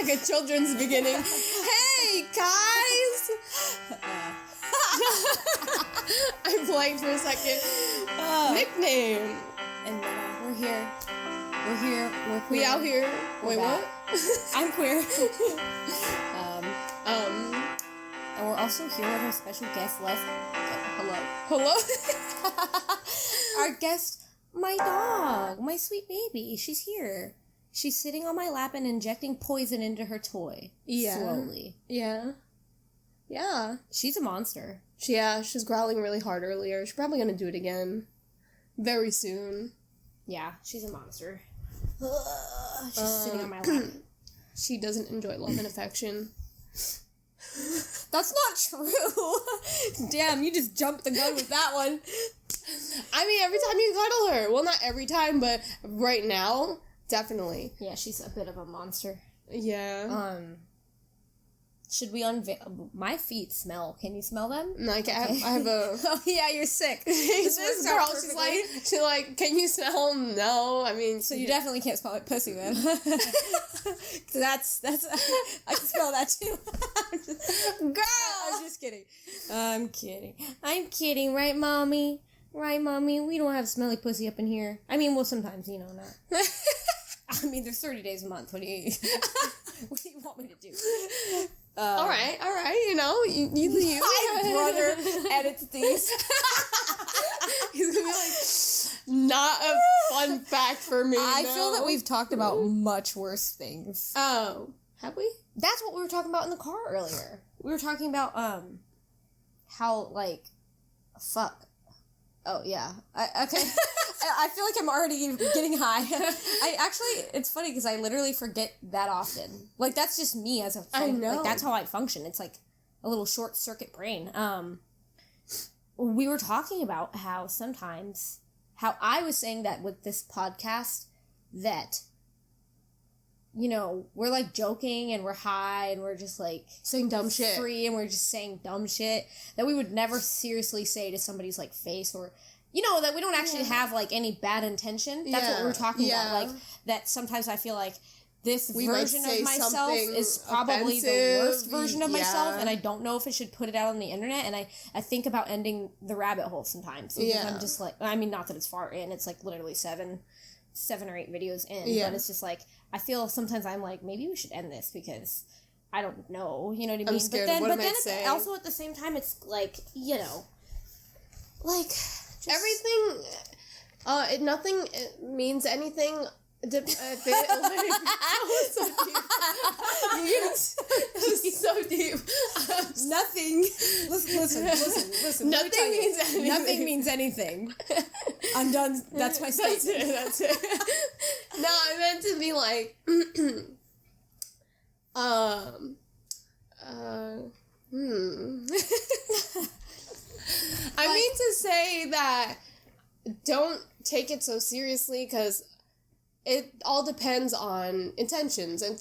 like a children's beginning. Hey, guys! I blanked for a second. Nickname. And we're here. We're here. We're queer. We out here. Wait, back. what? I'm queer. And we're also here with our special guest, Hello. Our guest, my dog, my sweet baby. She's here. She's sitting on my lap and injecting poison into her toy. Yeah. Slowly. Yeah. Yeah. She's a monster. She's growling really hard earlier. She's probably gonna do it again. Very soon. Yeah, she's a monster. She's sitting on my lap. She doesn't enjoy love and affection. That's not true. Damn, you just jumped the gun with that one. I mean, every time you cuddle her. Well, not every time, but right now, definitely. Yeah, she's a bit of a monster. Yeah. Should we unveil? My feet smell. Can you smell them? No, I can't. Okay. I have a... Oh, yeah, you're sick. This girl, she's like, can you smell them? No, I mean... So you definitely can't smell like pussy then. that's, I can smell that too. Girl! I'm just kidding. I'm kidding, right, mommy? Right, mommy? We don't have smelly pussy up in here. I mean, well, sometimes, not. I mean, there's 30 days a month. What do you want me to do? All right, you My brother edits these. He's gonna be like, not a fun fact for me. I feel that we've talked about much worse things. Oh, have we? That's what we were talking about in the car earlier. We were talking about, how, fuck. Oh, yeah. Okay. I feel like I'm already getting high. It's funny because I literally forget that often. That's just me as a I know. That's how I function. It's like a little short circuit brain. We were talking about how I was saying that with this podcast that, we're joking and we're high and we're just saying dumb shit. Free and we're just saying dumb shit that we would never seriously say to somebody's face or that we don't actually have any bad intention. That's what we're talking about. That sometimes I feel like this version of myself is probably the worst version of myself, and I don't know if I should put it out on the internet, and I think about ending the rabbit hole sometimes. Because I'm just not that it's far in, it's literally seven or 8 videos in, but it's just I feel sometimes I'm maybe we should end this because I don't know, you know what I mean? I'm scared but then it's also at the same time it's everything, nothing means anything. So deep. So deep. Nothing. Listen. Nothing means anything. I'm done. That's my statement. That's it. No, I meant to be I mean to say that don't take it so seriously because it all depends on intentions and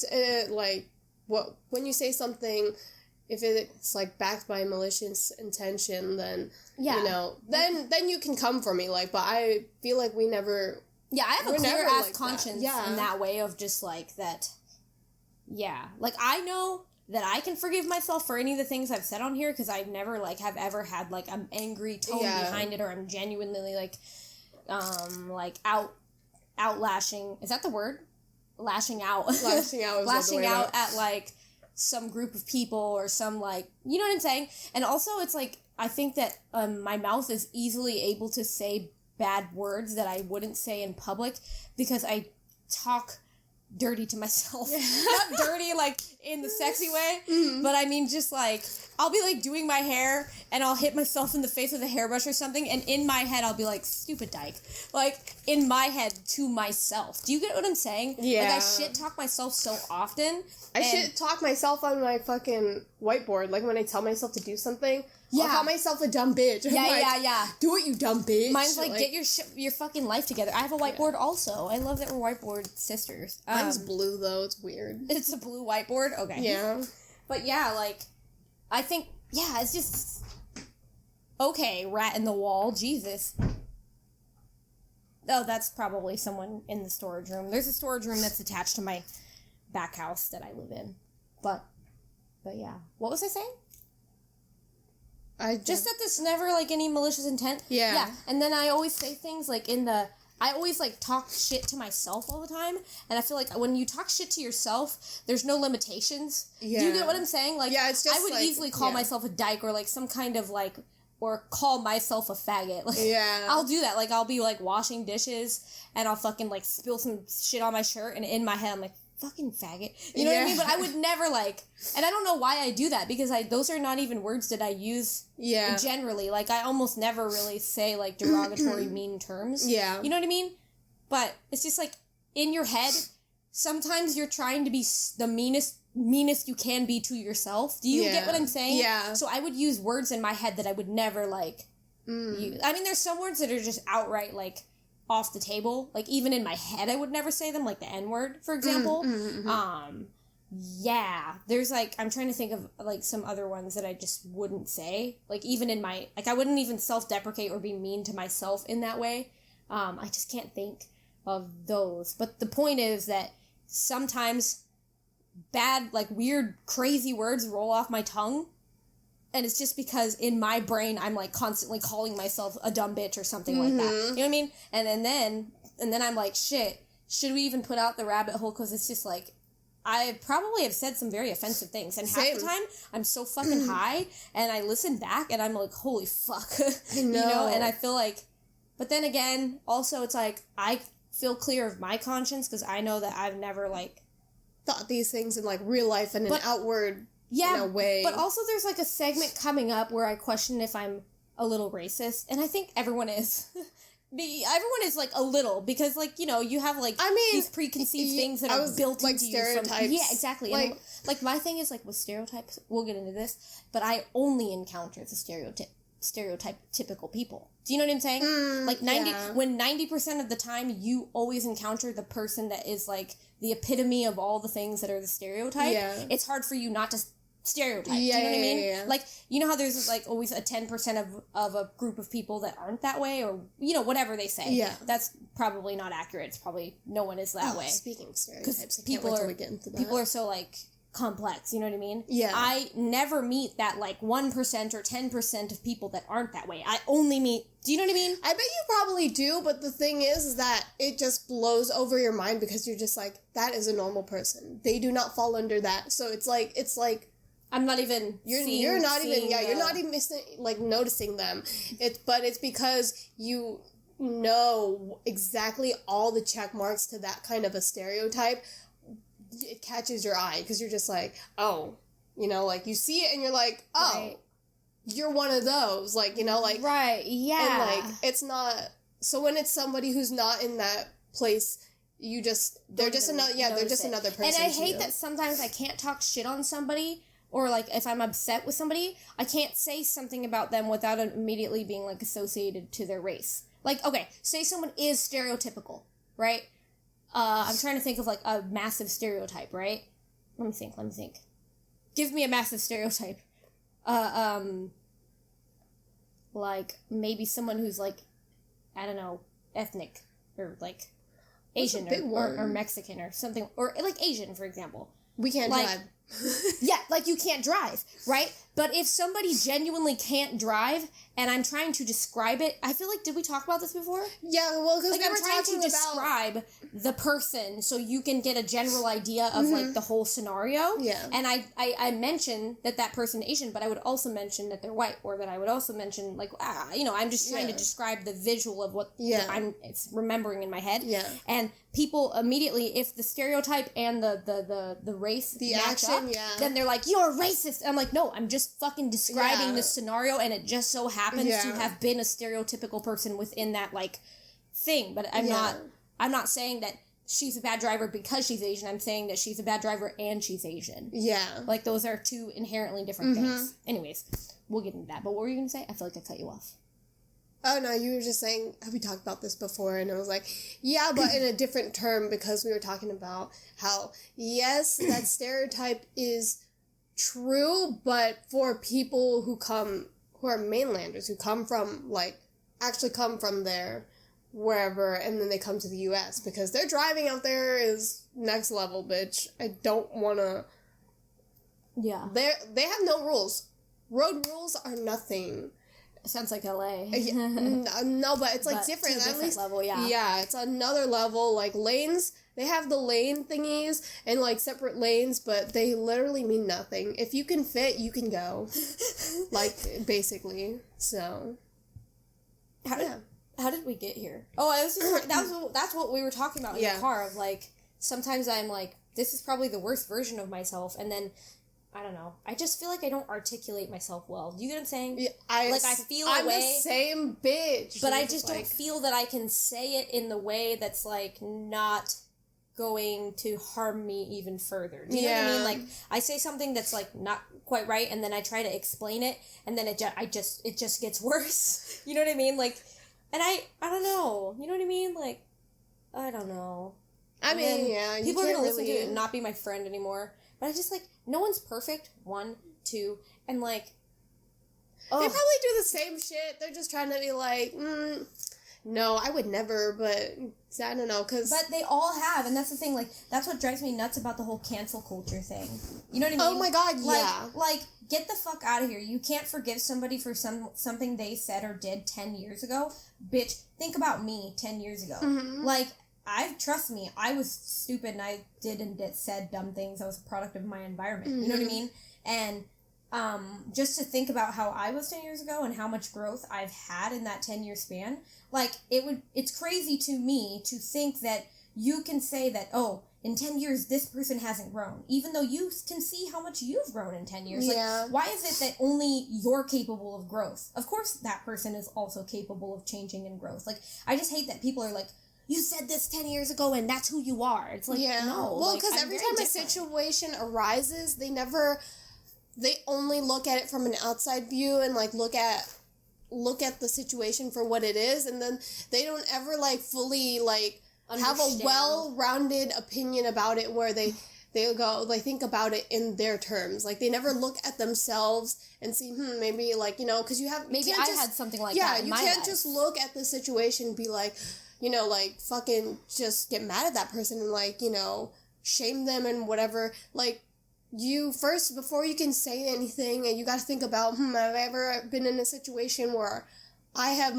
when you say something, if it's backed by malicious intention, then then you can come for me but I feel we never. Yeah, I have a clear ass conscience in that way of just that. Yeah, I know that I can forgive myself for any of the things I've said on here because I've never have ever had an angry tone behind it, or I'm genuinely outlashing. Is that the word? Lashing out. Lashing out. Lashing out at some group of people or some you know what I'm saying? And also it's I think that my mouth is easily able to say bad words that I wouldn't say in public because I talk dirty to myself. Not dirty in the sexy way, but I mean just I'll be doing my hair and I'll hit myself in the face with a hairbrush or something, and in my head I'll be stupid dyke. In my head to myself. Do you get what I'm saying? Yeah. I shit talk myself so often. I shit talk myself on my fucking whiteboard. When I tell myself to do something, I'll call myself a dumb bitch. Yeah. Do it, you dumb bitch. Mine's get your fucking life together. I have a whiteboard also. I love that we're whiteboard sisters. Mine's blue though. It's weird. It's a blue whiteboard? Okay. Yeah. But yeah, I think, it's just... Okay, rat in the wall. Jesus. Oh, that's probably someone in the storage room. There's a storage room that's attached to my back house that I live in. But yeah. What was I saying? Just that there's never, like, any malicious intent. Yeah. And then I always say things, like, I always, like, talk shit to myself all the time, and I feel like when you talk shit to yourself, there's no limitations. Yeah. Do you get what I'm saying? Like, yeah, it's just, I would, like, easily call myself a dyke or, like, some kind of, like, or call myself a faggot. Like, yeah. I'll do that. Like, I'll be, like, washing dishes, and I'll fucking, like, spill some shit on my shirt, and in my head, I'm like, fucking faggot. You know what I mean? But I would never, like, and I don't know why I do that, because those are not even words that I use generally. Like, I almost never really say, like, derogatory, mean terms. Yeah. You know what I mean? But it's just, like, in your head, sometimes you're trying to be the meanest you can be to yourself. Do you get what I'm saying? Yeah. So I would use words in my head that I would never, like, use. I mean, there's some words that are just outright, like, off the table. Like, even in my head, I would never say them, like the N-word, for example. Yeah. There's, like, I'm trying to think of, like, some other ones that I just wouldn't say. Like, even in my, like, I wouldn't even self-deprecate or be mean to myself in that way. I just can't think of those. But the point is that sometimes bad, like, weird, crazy words roll off my tongue. And it's just because in my brain, I'm, like, constantly calling myself a dumb bitch or something like that. You know what I mean? And then I'm like, shit, should we even put out the rabbit hole? Because it's just, like, I probably have said some very offensive things. And half the time, I'm so fucking high, and I listen back, and I'm like, holy fuck. I know. You know? And I feel like, but then again, also, it's like, I feel clear of my conscience, because I know that I've never, like, thought these things in, like, real life and an outward... Yeah, in a way. But also there's, like, a segment coming up where I question if I'm a little racist, and I think everyone is. Everyone is, like, a little, because, like, you know, you have, like, these preconceived things that are built like, into stereotypes. You from... Yeah, exactly. Like, and, like, my thing is, like, with stereotypes, we'll get into this, but I only encounter the stereotypical people. Do you know what I'm saying? Like, when 90% of the time you always encounter the person that is, like, the epitome of all the things that are the stereotype, it's hard for you not to stereotype. Do you know what I mean? Yeah. Like, you know how there's, like, always a 10% of a group of people that aren't that way, or, you know, whatever they say. Yeah. That's probably not accurate. It's probably no one is that way. Speaking of stereotypes, I can't wait till we get into that. People are so, like, complex, you know what I mean? Yeah. I never meet that, like, 1% or 10% of people that aren't that way. I only meet... Do you know what I mean? I bet you probably do, but the thing is that it just blows over your mind, because you're just like, that is a normal person. They do not fall under that. So it's like... I'm not even you're not even like, noticing them. But it's because you know exactly all the check marks to that kind of a stereotype. It catches your eye, because you're just like, oh, you know, like, you see it and you're like, oh, right. You're one of those, like, you know, like, right, yeah, and, like, it's not, so when it's somebody who's not in that place, they're just another person. And I hate that sometimes I can't talk shit on somebody, or, like, if I'm upset with somebody, I can't say something about them without it immediately being, like, associated to their race. Like, okay, say someone is stereotypical, right? I'm trying to think of, like, a massive stereotype, right? Let me think. Give me a massive stereotype. Like, maybe someone who's, like, I don't know, ethnic, or, like, Asian, or Mexican, or something, or, like, Asian, for example. We can't drive. Yeah, like, you can't drive, right? But if somebody genuinely can't drive, and I'm trying to describe it, I feel like, did we talk about this before? Yeah, well, because, like, I'm trying to describe the person so you can get a general idea of, like, the whole scenario. Yeah. And I mentioned that person is Asian, but I would also mention that they're white, or that I would also mention, like, you know, I'm just trying to describe the visual of what it's remembering in my head. Yeah. And people immediately, if the stereotype and the race the action up, then they're like, you're racist. And I'm like, no, I'm just fucking describing this scenario, and it just so happens to have been a stereotypical person within that, like, thing. But I'm not saying that she's a bad driver because she's Asian. I'm saying that she's a bad driver and she's Asian. Yeah. Like, those are two inherently different things. Anyways, we'll get into that. But what were you going to say? I feel like I cut you off. Oh, no, you were just saying, have we talked about this before? And I was like, yeah, but in a different term, because we were talking about how, yes, that stereotype is true, but for people who are mainlanders, who come from, like, actually come from their, wherever, and then they come to the US because their driving out there is next level, bitch. I don't want to... Yeah. They have no rules. Road rules are nothing. It sounds like LA. No, but it's like different. At least level, yeah. Yeah, it's another level. Like lanes, they have the lane thingies and like separate lanes, but they literally mean nothing. If you can fit, you can go. Like basically. So How did we get here? Oh, I was just that's what we were talking about in the car, of like sometimes I'm like, this is probably the worst version of myself, and then I don't know. I just feel like I don't articulate myself well. Do you get what I'm saying? Yeah, I feel I'm the same bitch. But I just don't feel that I can say it in the way that's, like, not going to harm me even further. Do you know what I mean? Like, I say something that's, like, not quite right, and then I try to explain it, and then it just gets worse. You know what I mean? Like, and I don't know. You know what I mean? Like, I don't know. I mean, yeah. People are going to listen to it and not be my friend anymore. But I just, like, no one's perfect. 1, 2, and, like... They probably do the same shit. They're just trying to be like, no, I would never, but I don't know, because... But they all have, and that's the thing, like, that's what drives me nuts about the whole cancel culture thing. You know what I mean? Oh my god, yeah. Like, get the fuck out of here. You can't forgive somebody for something they said or did 10 years ago. Bitch, think about me 10 years ago. Mm-hmm. Like... Trust me, I was stupid and I said dumb things. I was a product of my environment. Mm-hmm. You know what I mean? And just to think about how I was 10 years ago and how much growth I've had in that 10-year span, like, it's crazy to me to think that you can say that, oh, in 10 years, this person hasn't grown, even though you can see how much you've grown in 10 years. Yeah. Like, why is it that only you're capable of growth? Of course, that person is also capable of changing and growth. Like, I just hate that people are like, you said this 10 years ago and that's who you are. It's like, no. Well, because every time a situation arises, they only look at it from an outside view and, like, look at the situation for what it is, and then they don't ever, like, fully, like, have a well-rounded opinion about it where they think about it in their terms. Like, they never look at themselves and see, maybe, like, you know, because you have... Maybe I had something like that in my life. Yeah, you can't just look at the situation and be like... You know, like, fucking just get mad at that person and, like, you know, shame them and whatever. Like, you first, before you can say anything, and you gotta think about, have I ever been in a situation where I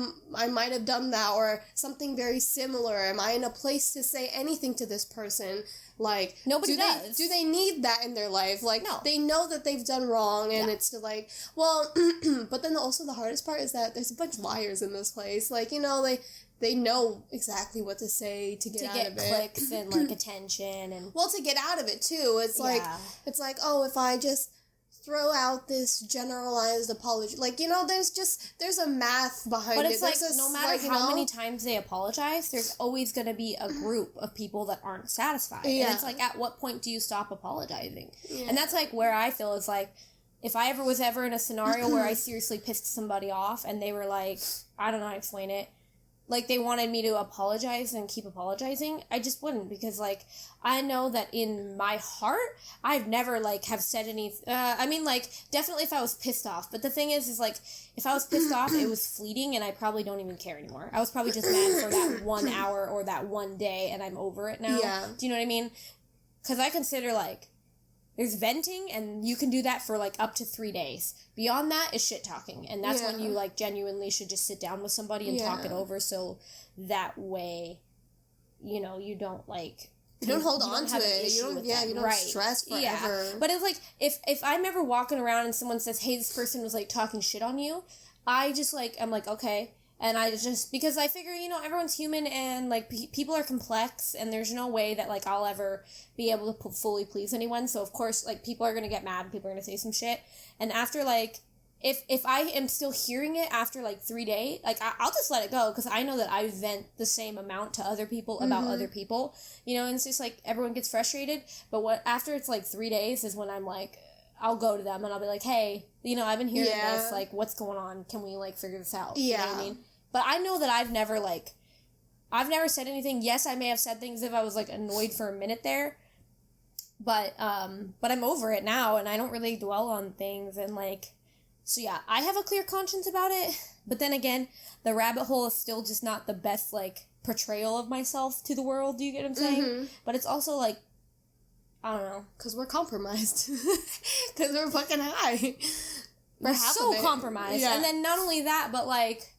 might have done that, or something very similar? Am I in a place to say anything to this person? Like, nobody does. Do they need that in their life? Like, no. They know that they've done wrong, and it's to, like, well, but then also the hardest part is that there's a bunch of liars in this place. Like, you know, they know exactly what to say to get out of it. To get clicks and, like, attention and... Well, to get out of it, too. It's like, oh, if I just throw out this generalized apology. Like, you know, there's a math behind it. But it's like, no matter how many times they apologize, there's always going to be a group of people that aren't satisfied. Yeah. And it's like, at what point do you stop apologizing? Yeah. And that's, like, where I feel is, like, if I was ever in a scenario where I seriously pissed somebody off and they were like, I don't know how to explain it, like, they wanted me to apologize and keep apologizing, I just wouldn't, because, like, I know that in my heart, I've never, like, have said any, I mean, like, definitely if I was pissed off, but the thing is, like, if I was pissed off, it was fleeting, and I probably don't even care anymore. I was probably just mad for that 1 hour or that one day, and I'm over it now. Yeah. Do you know what I mean? Because I consider, like, there's venting, and you can do that for, like, up to 3 days. Beyond that is shit-talking, and that's when you, like, genuinely should just sit down with somebody and talk it over, so that way, you know, you don't, like... You don't hold on to it. You don't stress forever. Yeah. But it's like, if I'm ever walking around and someone says, hey, this person was, like, talking shit on you, I just, like, I'm like, okay... And I just, because I figure, you know, everyone's human and, like, people are complex and there's no way that, like, I'll ever be able to fully please anyone. So, of course, like, people are going to get mad. People are going to say some shit. And after, like, if I am still hearing it after, like, 3 days, like, I'll just let it go because I know that I vent the same amount to other people about other people. You know, and it's just, like, everyone gets frustrated. But after it's, like, 3 days is when I'm, like... I'll go to them and I'll be like, hey, you know, I've been hearing this, like, what's going on? Can we, like, figure this out? Yeah. You know what I mean? But I know that I've never said anything. Yes, I may have said things if I was, like, annoyed for a minute there. But I'm over it now and I don't really dwell on things and, like, so yeah, I have a clear conscience about it. But then again, the rabbit hole is still just not the best, like, portrayal of myself to the world, do you get what I'm saying? Mm-hmm. But it's also, like, I don't know. Because we're compromised. Because we're fucking high. We're so compromised. Yeah. And then not only that, but, like,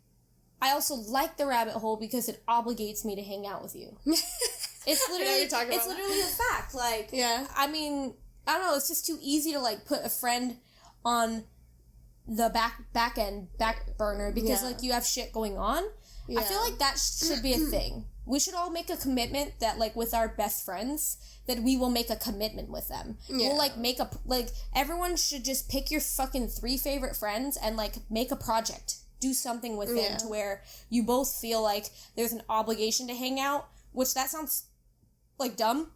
I also like the rabbit hole because it obligates me to hang out with you. It's literally a fact. Like, yeah. I mean, I don't know, it's just too easy to, like, put a friend on the back burner because, like, you have shit going on. Yeah. I feel like that should be a thing. We should all make a commitment that, like, with our best friends, that we will make a commitment with them. Yeah. We'll, like, everyone should just pick your fucking 3 favorite friends and, like, make a project. Do something with them to where you both feel like there's an obligation to hang out, which that sounds, like, dumb.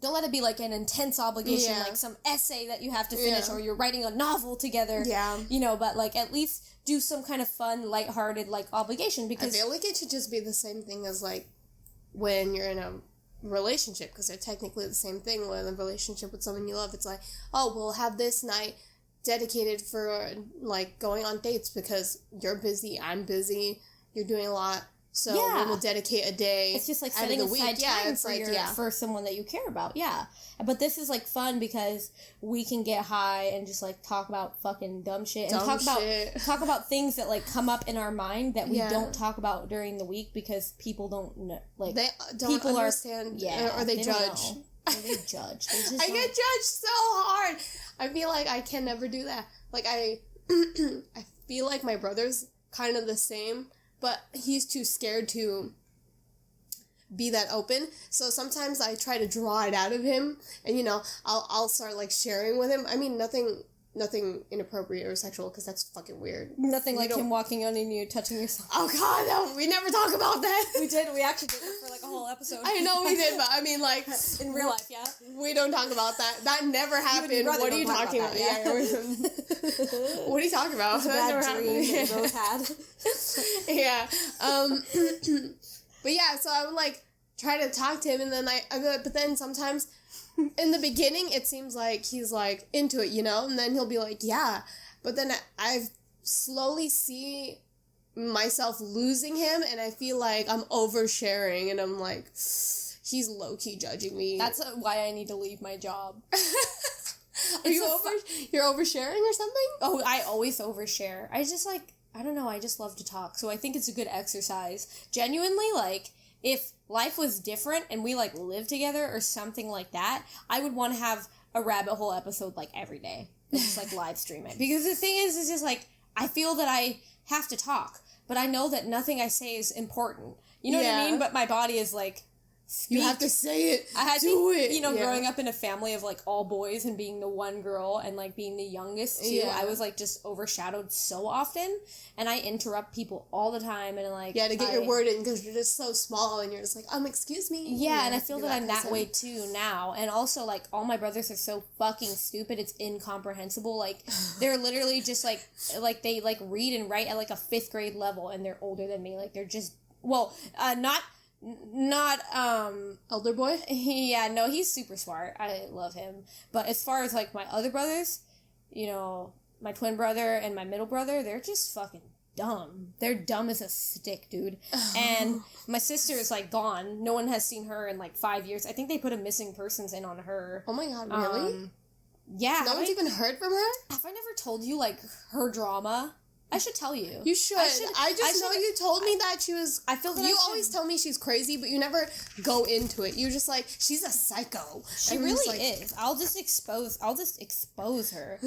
Don't let it be, like, an intense obligation, like some essay that you have to finish, or you're writing a novel together. Yeah. You know, but, like, at least do some kind of fun, lighthearted, like, obligation, because... I feel like it should just be the same thing as, like, when you're in a relationship, because they're technically the same thing. When in a relationship with someone you love, it's like, oh, we'll have this night dedicated for, like, going on dates because you're busy, I'm busy, you're doing a lot. So we will dedicate a day. It's just like setting aside time for someone that you care about. Yeah. But this is like fun because we can get high and just like talk about fucking dumb shit and talk about things that like come up in our mind that we don't talk about during the week because people don't know, like they don't understand or they judge. They judge. I get judged so hard. I feel like I can never do that. Like I feel like my brother's kind of the same. But he's too scared to be that open. So sometimes I try to draw it out of him. And, you know, I'll start, like, sharing with him. I mean, nothing inappropriate or sexual, because that's fucking weird. Nothing like him walking on and you touching yourself. Oh, God, no. We never talk about that. We did. We actually did it for, like, a whole episode. I know we did, but I mean, like... In real life, yeah. We don't talk about that. That never happened. What are you talking about? Yeah. What are you talking about? It was a bad dream that we both had. Yeah. But yeah, so I would, like, try to talk to him, and then but then sometimes... In the beginning, it seems like he's, like, into it, you know? And then he'll be like, yeah. But then I slowly see myself losing him, and I feel like I'm oversharing, and I'm like, he's low-key judging me. That's why I need to leave my job. You're oversharing or something? Oh, I always overshare. I just, like, I don't know, I just love to talk. So I think it's a good exercise. Genuinely, like... If life was different and we, like, lived together or something like that, I would want to have a rabbit hole episode, like, every day. And just, like, live stream it. Because the thing is, it's just, like, I feel that I have to talk. But I know that nothing I say is important. You know what I mean? But my body is, like... Speak. You have to say it. You know, growing up in a family of, like, all boys and being the one girl and, like, being the youngest, too, I was, like, just overshadowed so often. And I interrupt people all the time and, like... Yeah, to get your word in because you're just so small and you're just like, excuse me. Yeah, and I feel that I'm that way, too, now. And also, like, all my brothers are so fucking stupid, it's incomprehensible. Like, they're literally just, like, they, like, read and write at, like, a 5th grade level and they're older than me. Like, they're just... Well, not elder boy? Yeah, no, he's super smart. I love him. But as far as, like, my other brothers, you know, my twin brother and my middle brother, they're just fucking dumb. They're dumb as a stick, dude. And my sister is, like, gone. No one has seen her in, like, 5 years. I think they put a missing persons in on her. Oh my God, really? Yeah. No one's even heard from her? Have I never told you, like, her drama? I should tell you. You should. I just know you told me that she was... I feel that you always tell me she's crazy, but you never go into it. You're just like, she's a psycho. She really is. I'll just expose her.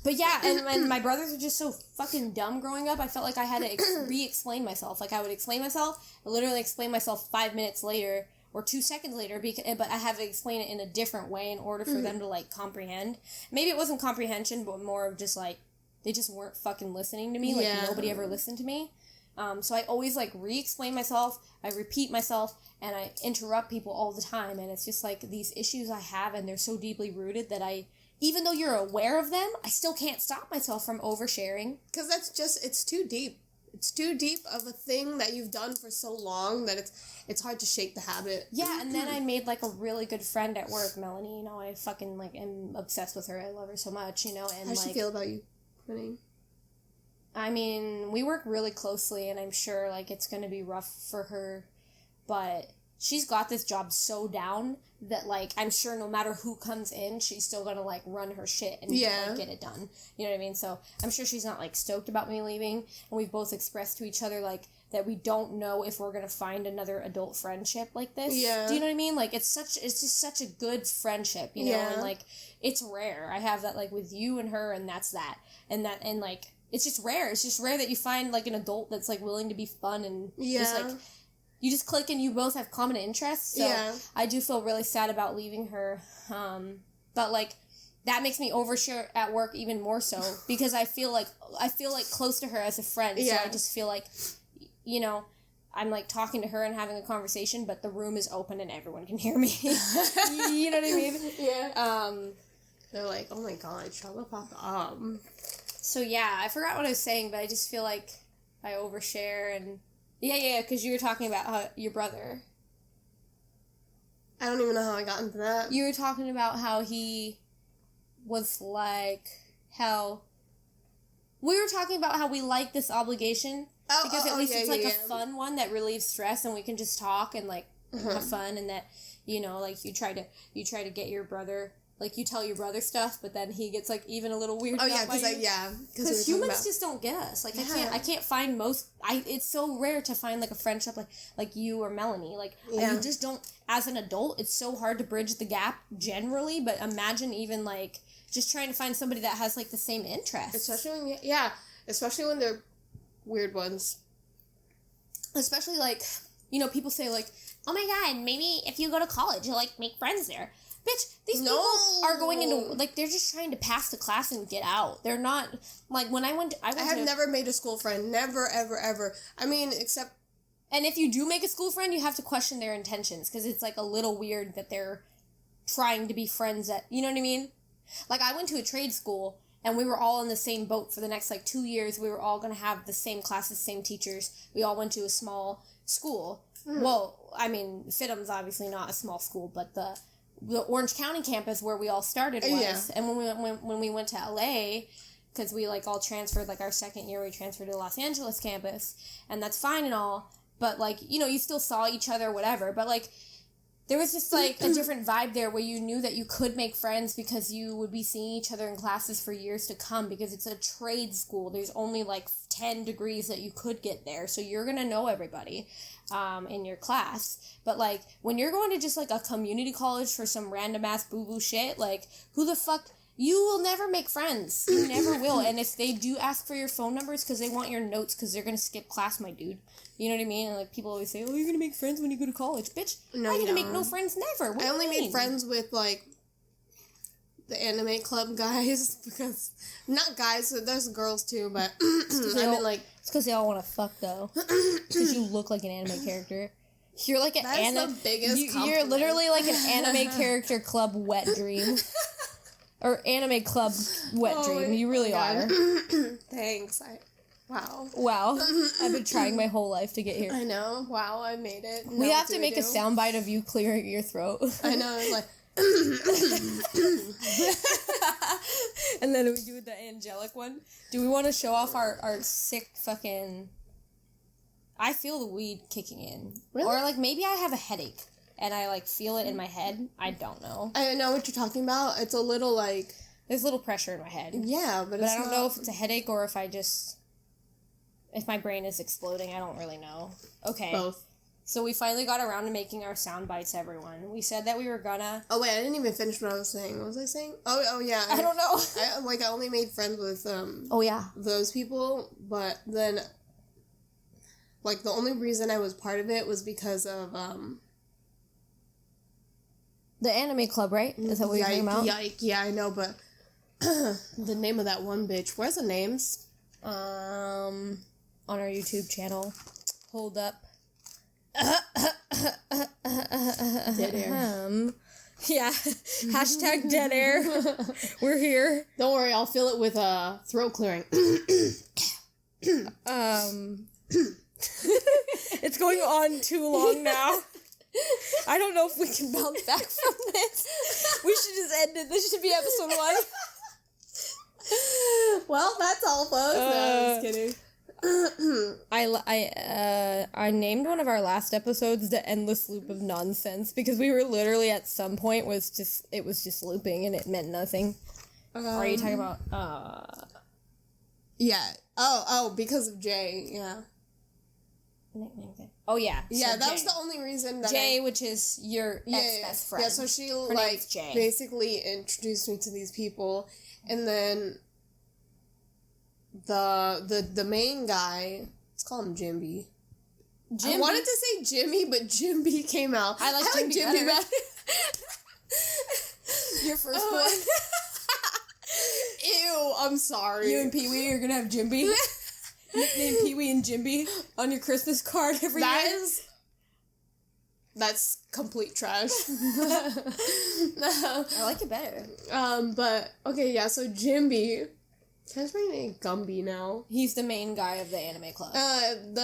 But yeah, and my brothers are just so fucking dumb growing up. I felt like I had to re-explain myself. Like, I would explain myself, I literally explain myself 5 minutes later, or 2 seconds later, but I have to explain it in a different way in order for them to, like, comprehend. Maybe it wasn't comprehension, but more of just, like, they just weren't fucking listening to me. Like, nobody ever listened to me. So I always, like, re-explain myself, I repeat myself, and I interrupt people all the time. And it's just, like, these issues I have, and they're so deeply rooted that even though you're aware of them, I still can't stop myself from oversharing. Because it's too deep. It's too deep of a thing that you've done for so long that it's hard to shake the habit. Yeah, and then I made, like, a really good friend at work, Melanie. You know, I fucking, like, am obsessed with her. I love her so much, you know. And how's she feel about you? happening? I mean, we work really closely, and I'm sure, like, it's going to be rough for her, but she's got this job so down that, like, I'm sure no matter who comes in, she's still going to, like, run her shit and like, get it done. You know what I mean? So I'm sure she's not, like, stoked about me leaving, and we've both expressed to each other, like, that we don't know if we're going to find another adult friendship like this. Yeah. Do you know what I mean? Like, it's just such a good friendship, you know? Yeah. And, like, it's rare. I have that, like, with you and her, and that's that. And, like... It's just rare. It's just rare that you find, like, an adult that's, like, willing to be fun and just, like, you just click and you both have common interests. So I do feel really sad about leaving her. But, like, that makes me overshare at work even more so because I feel like close to her as a friend. So I just feel like, you know, I'm, like, talking to her and having a conversation, but the room is open and everyone can hear me. You know what I mean? Yeah. They're like, oh, my God, shut the fuck up. So, yeah, I forgot what I was saying, but I just feel like I overshare and... Yeah, because you were talking about your brother. I don't even know how I got into that. You were talking about how he was like... We were talking about how we like this obligation. Because at least it's, like, a fun one that relieves stress and we can just talk and, like, have fun and that, you know, like, you try to get your brother... Like, you tell your brother stuff, but then he gets, like, even a little weirded out by you. Because humans just don't get us. Like, I can't find it's so rare to find, like, a friendship like you or Melanie. Like, you just don't, as an adult, it's so hard to bridge the gap generally, but imagine even, like, just trying to find somebody that has, like, the same interests. Especially when they're weird ones. Especially, like, you know, people say, like, oh my God, maybe if you go to college, you'll, like, make friends there. Bitch, these people are going into, like, they're just trying to pass the class and get out. They're not, like, when I have never made a school friend. Never, ever, ever. I mean, except... And if you do make a school friend, you have to question their intentions, because it's, like, a little weird that they're trying to be friends at, you know what I mean? Like, I went to a trade school, and we were all in the same boat for the next, like, 2 years. We were all going to have the same classes, same teachers. We all went to a small school. Well, I mean, Fidham's obviously not a small school, but the Orange County campus where we all started was. And when we went to LA, because we, like, all transferred, like, our second year, we transferred to the Los Angeles campus, and that's fine and all, but, like, you know, you still saw each other, whatever, but, like, there was just, like, a different vibe there where you knew that you could make friends because you would be seeing each other in classes for years to come because it's a trade school. There's only, like, 10 degrees that you could get there, so you're gonna know everybody in your class. But, like, when you're going to just, like, a community college for some random-ass boo-boo shit, like, who the fuck... You will never make friends. You never will. And if they do ask for your phone numbers because they want your notes because they're going to skip class, my dude. You know what I mean? And, like, people always say, oh, you're going to make friends when you go to college. Bitch, I'm going to make no friends never. What I only made friends with, like, the anime club guys because... Not guys, there's girls too, but... It's because they all want to fuck, though. Because you look like an anime character. You're like an anime... That's the biggest compliment. You're literally like an anime character club wet dream. Or anime club wet dream. You really are. Thanks. Wow. I've been trying my whole life to get here. I know. Wow, I made it. We have to make a soundbite of you clearing your throat. I know. It's like... And then we do the angelic one. Do we want to show off our sick fucking... I feel the weed kicking in. Really? Or, like, maybe I have a headache. And I, like, feel it in my head. I don't know. I know what you're talking about. It's a little, like... There's a little pressure in my head. Yeah, but I don't know if it's a headache or if if my brain is exploding. I don't really know. Okay. Both. So we finally got around to making our sound bites, everyone. We said that we were gonna... Oh, wait, I didn't even finish what I was saying. What was I saying? Oh yeah. I don't know. I only made friends with, Oh, yeah. those people, but then... Like, the only reason I was part of it was because of, The anime club, right? Is that what you're talking about? Yeah, I know, but the name of that one bitch. Where's the names? On our YouTube channel. Hold up. Dead air. Yeah. Hashtag dead air. We're here. Don't worry, I'll fill it with throat clearing. It's going on too long now. I don't know if we can bounce back from this. We should just end it. This should be episode 1. Well, that's all, folks. No, I'm just kidding. I named one of our last episodes "The Endless Loop of Nonsense" because we were literally at some point it was just looping and it meant nothing. Are you talking about? Yeah. Oh, because of Jay. Yeah. Nickname thing. Oh yeah. Yeah, so that Jay. was the only reason that Jay, which is your ex-best friend. Yeah, so she Her name's Jay. basically introduced me to these people, and then the main guy, let's call him Jimby. I wanted to say Jimmy, but Jimby came out. I like Jimby better. Your firstborn. Ew, I'm sorry. You and Peewee are gonna have Jimby. Nickname Peewee and Jimby on your Christmas card every year. That's complete trash. I like it better. But okay, yeah. So Jimby, can I just bring name Gumby now? He's the main guy of the anime club. And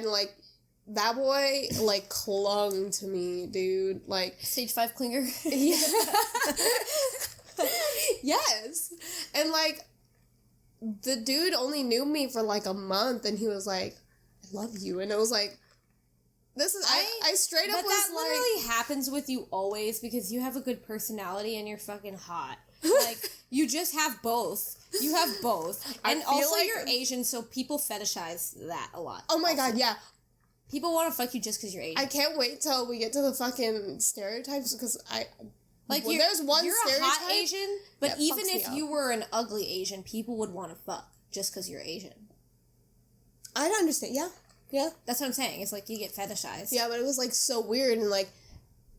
like that boy like clung to me, dude. Like Stage 5 clinger. Yeah. Yes, and like. The dude only knew me for like a month, and he was like, "I love you," and it was like, "This is." I straight up was like, but that literally happens with you always because you have a good personality and you're fucking hot. Like you just have both. You have both, and also like you're Asian, so people fetishize that a lot. Oh my god, yeah. People want to fuck you just because you're Asian. I can't wait till we get to the fucking stereotypes because Like, well, there's one you're stereotype. A hot Asian, but even if up. you were an ugly Asian, people would want to fuck just because you're Asian. I don't understand. Yeah. That's what I'm saying. It's like you get fetishized. Yeah, but it was like so weird and like,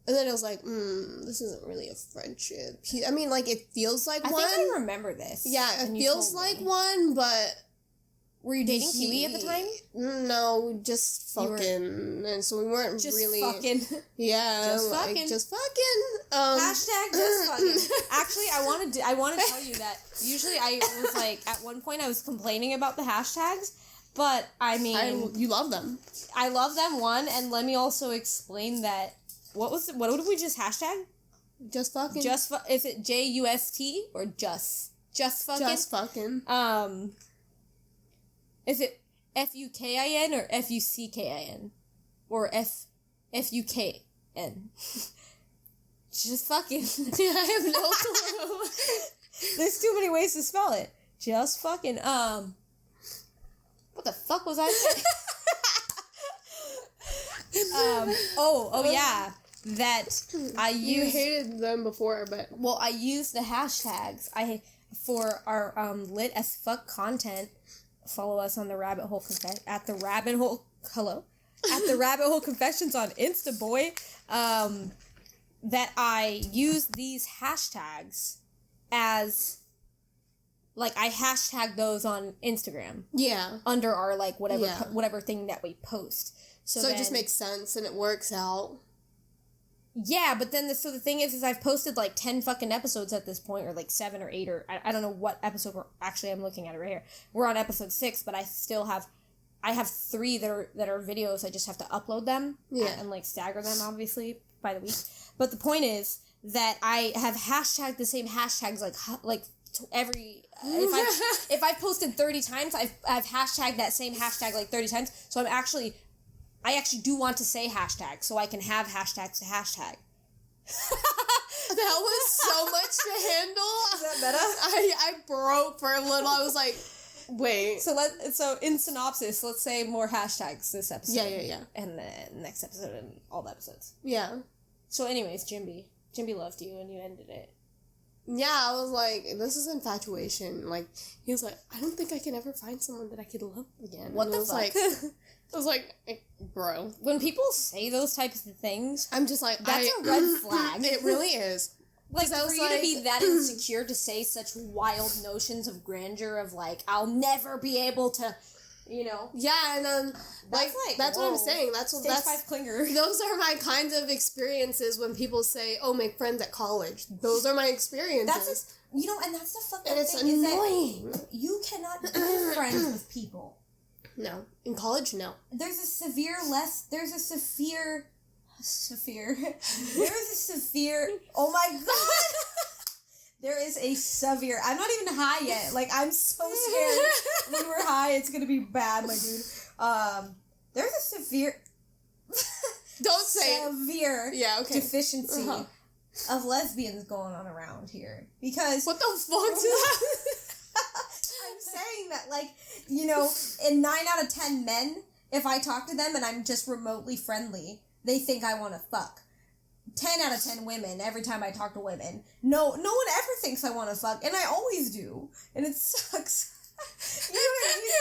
and then it was like, this isn't really a friendship. I mean, like it feels like one. I think I remember this. Yeah, it feels like one, but. Were you dating Peewee at the time? No, just fucking. And so we weren't just really. Fucking. Yeah. Just like, fucking. Just fucking. Hashtag just fucking. Actually, I want to tell you that usually I was like, at one point I was complaining about the hashtags, but I mean. You love them. I love them, one, and let me also explain that. What did we just hashtag? Just fucking. Is it JUST or just fucking? Just fucking. Is it FUKIN or FUCKIN? Or FUKN? Just fucking. I have no clue. There's too many ways to spell it. Just fucking, what the fuck was I saying? Oh yeah. That I used. You hated them before, but. Well, I used the hashtags for our lit as fuck content. Follow us on the Rabbit Hole at the Rabbit Hole Confessions on Insta, boy. That I use these hashtags as like I hashtag those on Instagram. Yeah. Under our like whatever thing that we post. So it just makes sense and it works out. Yeah, but then the thing is I've posted like 10 fucking episodes at this point, or like 7 or 8, or I don't know what episode I'm looking at it right here. We're on episode 6, but I have 3 that are videos. I just have to upload them and like stagger them obviously by the week. But the point is that I have hashtagged the same hashtags like every if I've posted 30 times, I've hashtagged that same hashtag like 30 times. So I actually do want to say hashtag, so I can have hashtags to hashtag. That was so much to handle. Is that better? I broke for a little. I was like, wait. So in synopsis, let's say more hashtags this episode. Yeah. And the next episode and all the episodes. Yeah. So anyways, Jimby loved you and you ended it. Yeah, I was like, this is infatuation. Like, he was like, I don't think I can ever find someone that I could love again. What the fuck? I was like, bro. When people say those types of things, I'm just like, that's a red flag. It really is. Like, for you to be that insecure to say such wild notions of grandeur of, like, I'll never be able to, you know. Yeah, and then, that's what I'm saying. Stage 5 clinger. Those are my kinds of experiences when people say, oh, make friends at college. Those are my experiences. And that's the fucking thing. And it's annoying. Is that you cannot be friends with people. No. In college, no. There's a severe, oh my god! There is a severe... I'm not even high yet. Like, I'm so scared. When we're high, it's gonna be bad, my dude. There's a severe... Don't say severe deficiency of lesbians going on around here. Because... What the fuck is that? I'm saying that, like, you know, in 9 out of 10 men, if I talk to them and I'm just remotely friendly, they think I want to fuck. 10 out of 10 women, every time I talk to women, no one ever thinks I want to fuck, and I always do, and it sucks. You know what I mean?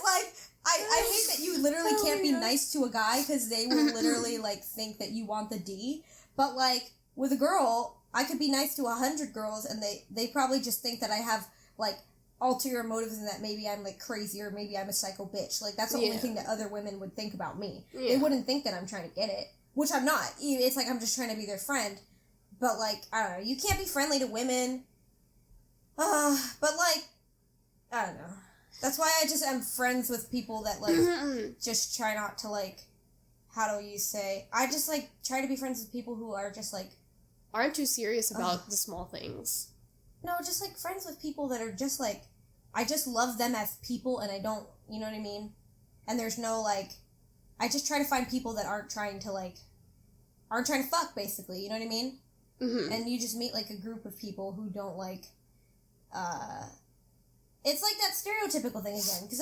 Like, I hate that you literally can't be nice to a guy, because they will literally, like, think that you want the D, but, like, with a girl, I could be nice to 100 girls, and they probably just think that I have, like, ulterior motives, and that maybe I'm, like, crazy, or maybe I'm a psycho bitch. Like, that's the only thing that other women would think about me. Yeah. They wouldn't think that I'm trying to get it. Which I'm not. It's like I'm just trying to be their friend. But, like, I don't know. You can't be friendly to women. But, like, I don't know. That's why I just am friends with people that, like, just try not to, like, how do you say? I just, like, try to be friends with people who are just, like... Aren't too serious about the small things. No, just, like, friends with people that are just, like... I just love them as people, and I don't... You know what I mean? And there's no, like... I just try to find people that aren't trying to fuck, basically, you know what I mean? Mm-hmm. And you just meet, like, a group of people who don't, like, it's like that stereotypical thing again, because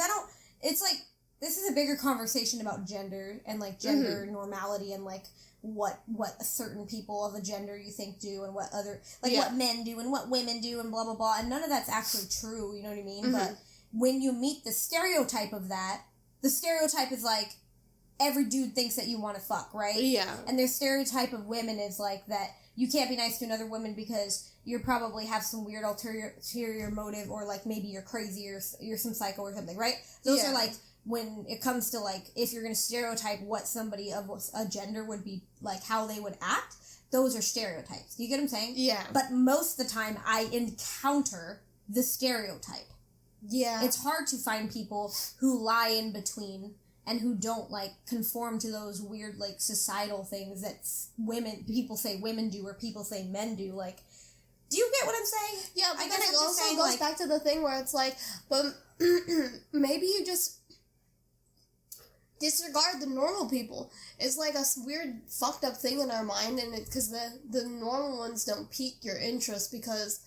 it's like, this is a bigger conversation about gender, and, like, gender normality, and, like, what certain people of a gender you think do, and what other, like, what men do, and what women do, and blah, blah, blah, and none of that's actually true, you know what I mean? But when you meet the stereotype of that, the stereotype is, like, every dude thinks that you want to fuck, right? Yeah. And their stereotype of women is, like, that you can't be nice to another woman because you probably have some weird ulterior motive, or, like, maybe you're crazy, or you're some psycho or something, right? Those are, like, when it comes to, like, if you're going to stereotype what somebody of a gender would be, like, how they would act, those are stereotypes. You get what I'm saying? Yeah. But most of the time, I encounter the stereotype. Yeah. It's hard to find people who lie in between and who don't, like, conform to those weird, like, societal things that people say women do, or people say men do, like, do you get what I'm saying? Yeah, but then it also goes back to the thing where it's like, but maybe you just disregard the normal people. It's like a weird, fucked up thing in our mind, and because the normal ones don't pique your interest because,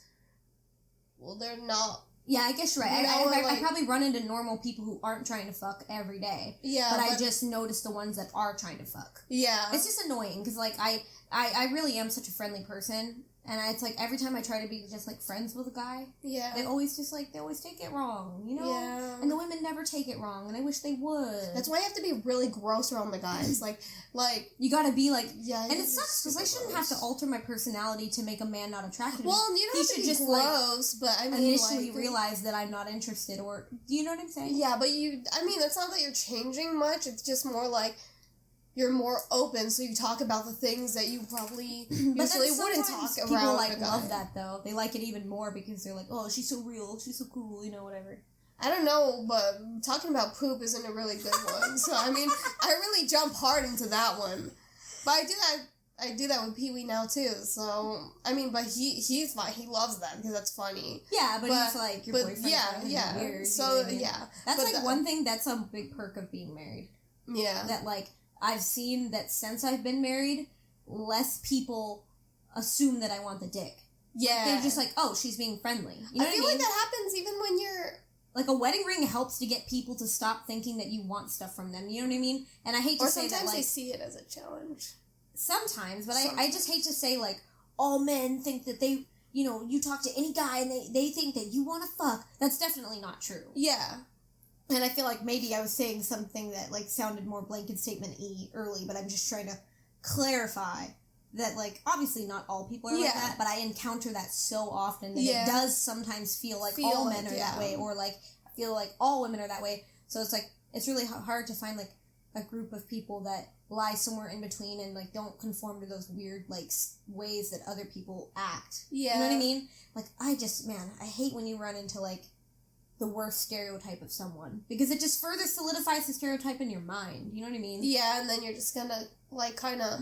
well, they're not... Yeah, I guess you're right. I probably run into normal people who aren't trying to fuck every day. Yeah. But I just notice the ones that are trying to fuck. Yeah. It's just annoying, because, like, I really am such a friendly person, and it's like, every time I try to be just, like, friends with a guy, they always take it wrong, you know? Yeah. And the women never take it wrong, and I wish they would. That's why you have to be really gross around the guys. Like, you gotta be, like... Yeah. And it sucks, because I shouldn't have to alter my personality to make a man not attracted to me. Well, you don't have to be gross, but I mean, initially realize that I'm not interested, or... Do you know what I'm saying? Yeah, but it's not that you're changing much, it's just more like... You're more open, so you talk about the things that you probably usually wouldn't talk around. People, like, love that, though. They like it even more because they're like, oh, she's so real, she's so cool, you know, whatever. I don't know, but talking about poop isn't a really good one. So, I mean, I really jump hard into that one. But I do that with Peewee now, too. So, I mean, but he's fine. He loves that because that's funny. Yeah, but he's like, your boyfriend. Yeah. Weird, so, That's, like, one thing that's a big perk of being married. Yeah. That, like... I've seen that since I've been married, less people assume that I want the dick. Yeah. They're just like, oh, she's being friendly. You know I feel like that happens even when you're... Like, a wedding ring helps to get people to stop thinking that you want stuff from them. You know what I mean? And I hate to say that, like... Or sometimes they see it as a challenge. Sometimes, but I just hate to say, like, all men think that they... You know, you talk to any guy and they think that you want to fuck. That's definitely not true. Yeah. And I feel like maybe I was saying something that, like, sounded more blanket statement-y early, but I'm just trying to clarify that, like, obviously not all people are like that, but I encounter that so often that it does sometimes feel like all men are that way, or, like, I feel like all women are that way. So it's, like, it's really hard to find, like, a group of people that lie somewhere in between and, like, don't conform to those weird, like, ways that other people act. Yeah. You know what I mean? Like, I hate when you run into, like, the worst stereotype of someone, because it just further solidifies the stereotype in your mind. You know what I mean? Yeah, and then you're just gonna, like, kind of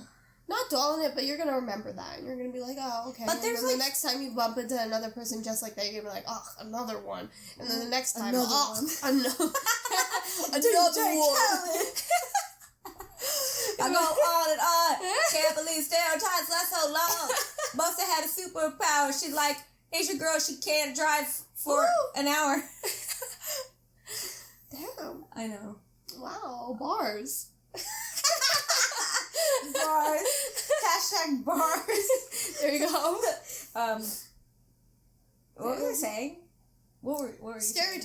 not dwell on it, but you're gonna remember that, and you're gonna be like, oh, okay. But there's the next time you bump into another person just like that, you're gonna be like, oh, another one. And then the next time, another one. Another one. I go on and on. Can't believe stereotypes last so long. Must have had a superpower. She's like, Asian girl, she can't drive for an hour. Damn. I know. Wow, bars. Bars. Hashtag bars. There you go. What was I saying? What were you saying?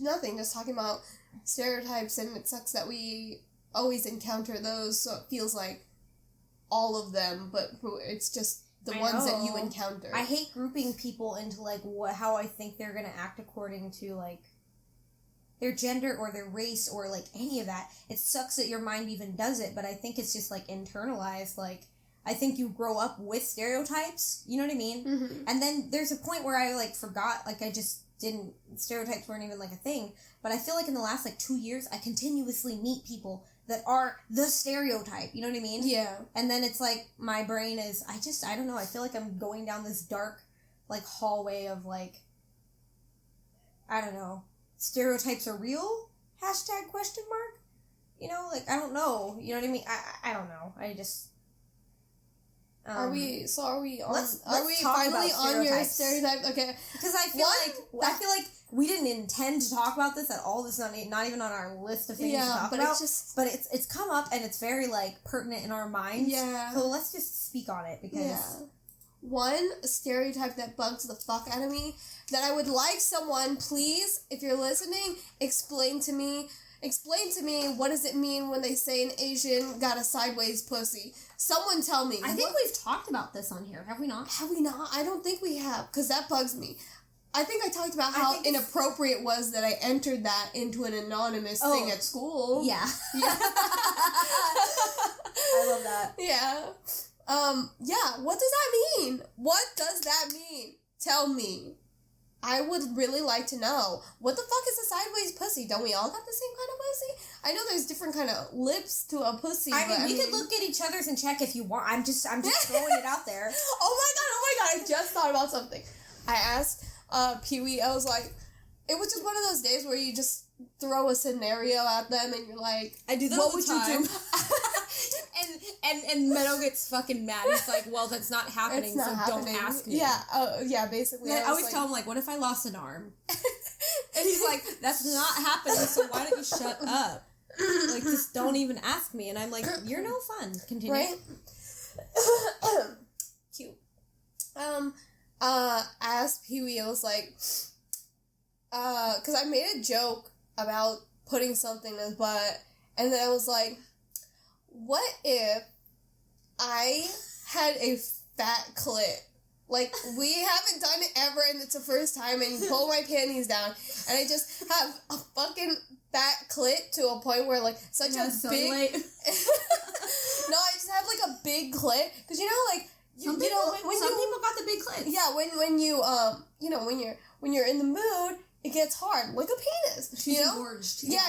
Nothing, just talking about stereotypes, and it sucks that we always encounter those, so it feels like all of them, but it's just the ones that you encounter. I hate grouping people into, like, how I think they're gonna act according to, like, their gender or their race or, like, any of that. It sucks that your mind even does it, but I think it's just, like, internalized. Like, I think you grow up with stereotypes, you know what I mean? Mm-hmm. And then there's a point where I, like, forgot, like, I just didn't, stereotypes weren't even, like, a thing. But I feel like in the last, like, 2 years, I continuously meet people that are the stereotype, you know what I mean? Yeah. And then it's like, my brain is, I don't know, I feel like I'm going down this dark, like, hallway of, like, I don't know, stereotypes are real? Hashtag question mark? You know, like, I don't know, you know what I mean? I don't know, I just... Are we finally about on your stereotype? Okay. Because I feel like we didn't intend to talk about this at all. This is not even on our list of things to talk about. But it's come up, and it's very, like, pertinent in our minds. Yeah. So let's just speak on it, because... Yeah. One stereotype that bugs the fuck out of me, that I would like someone, please, if you're listening, explain to me what does it mean when they say an Asian got a sideways pussy. Someone tell me. I think we've talked about this on here, have we not? Have we not? I don't think we have, because that bugs me. I think I talked about how inappropriate it was that I entered that into an anonymous thing at school. Yeah. I love that. Yeah. What does that mean? What does that mean? Tell me. I would really like to know. What the fuck is a sideways pussy? Don't we all got the same kind of pussy? I know there's different kind of lips to a pussy. We could look at each other's and check if you want. I'm just throwing it out there. Oh my god, I just thought about something. I asked Peewee, I was like, it was just one of those days where you just throw a scenario at them and you're like, I do that what all the would time. you do? And Meto gets fucking mad. He's like, well, that's not happening, don't ask me. Yeah, basically. I always tell him, like, what if I lost an arm? And he's like, that's not happening, so why don't you shut up? Like, just don't even ask me. And I'm like, you're no fun. Continue. Right? Cute. Asked Peewee, I was like, because I made a joke about putting something in his butt, and then I was like, what if I had a fat clit? Like, we haven't done it ever, and it's the first time, and you pull my panties down, and I just have a fucking fat clit to a point where, like, such a big... No, I just have, like, a big clit, because, you know, like, some people got the big clit. Yeah, when you, you know, when you're in the mood, it gets hard, like a penis. She's you know? engorged. Yeah.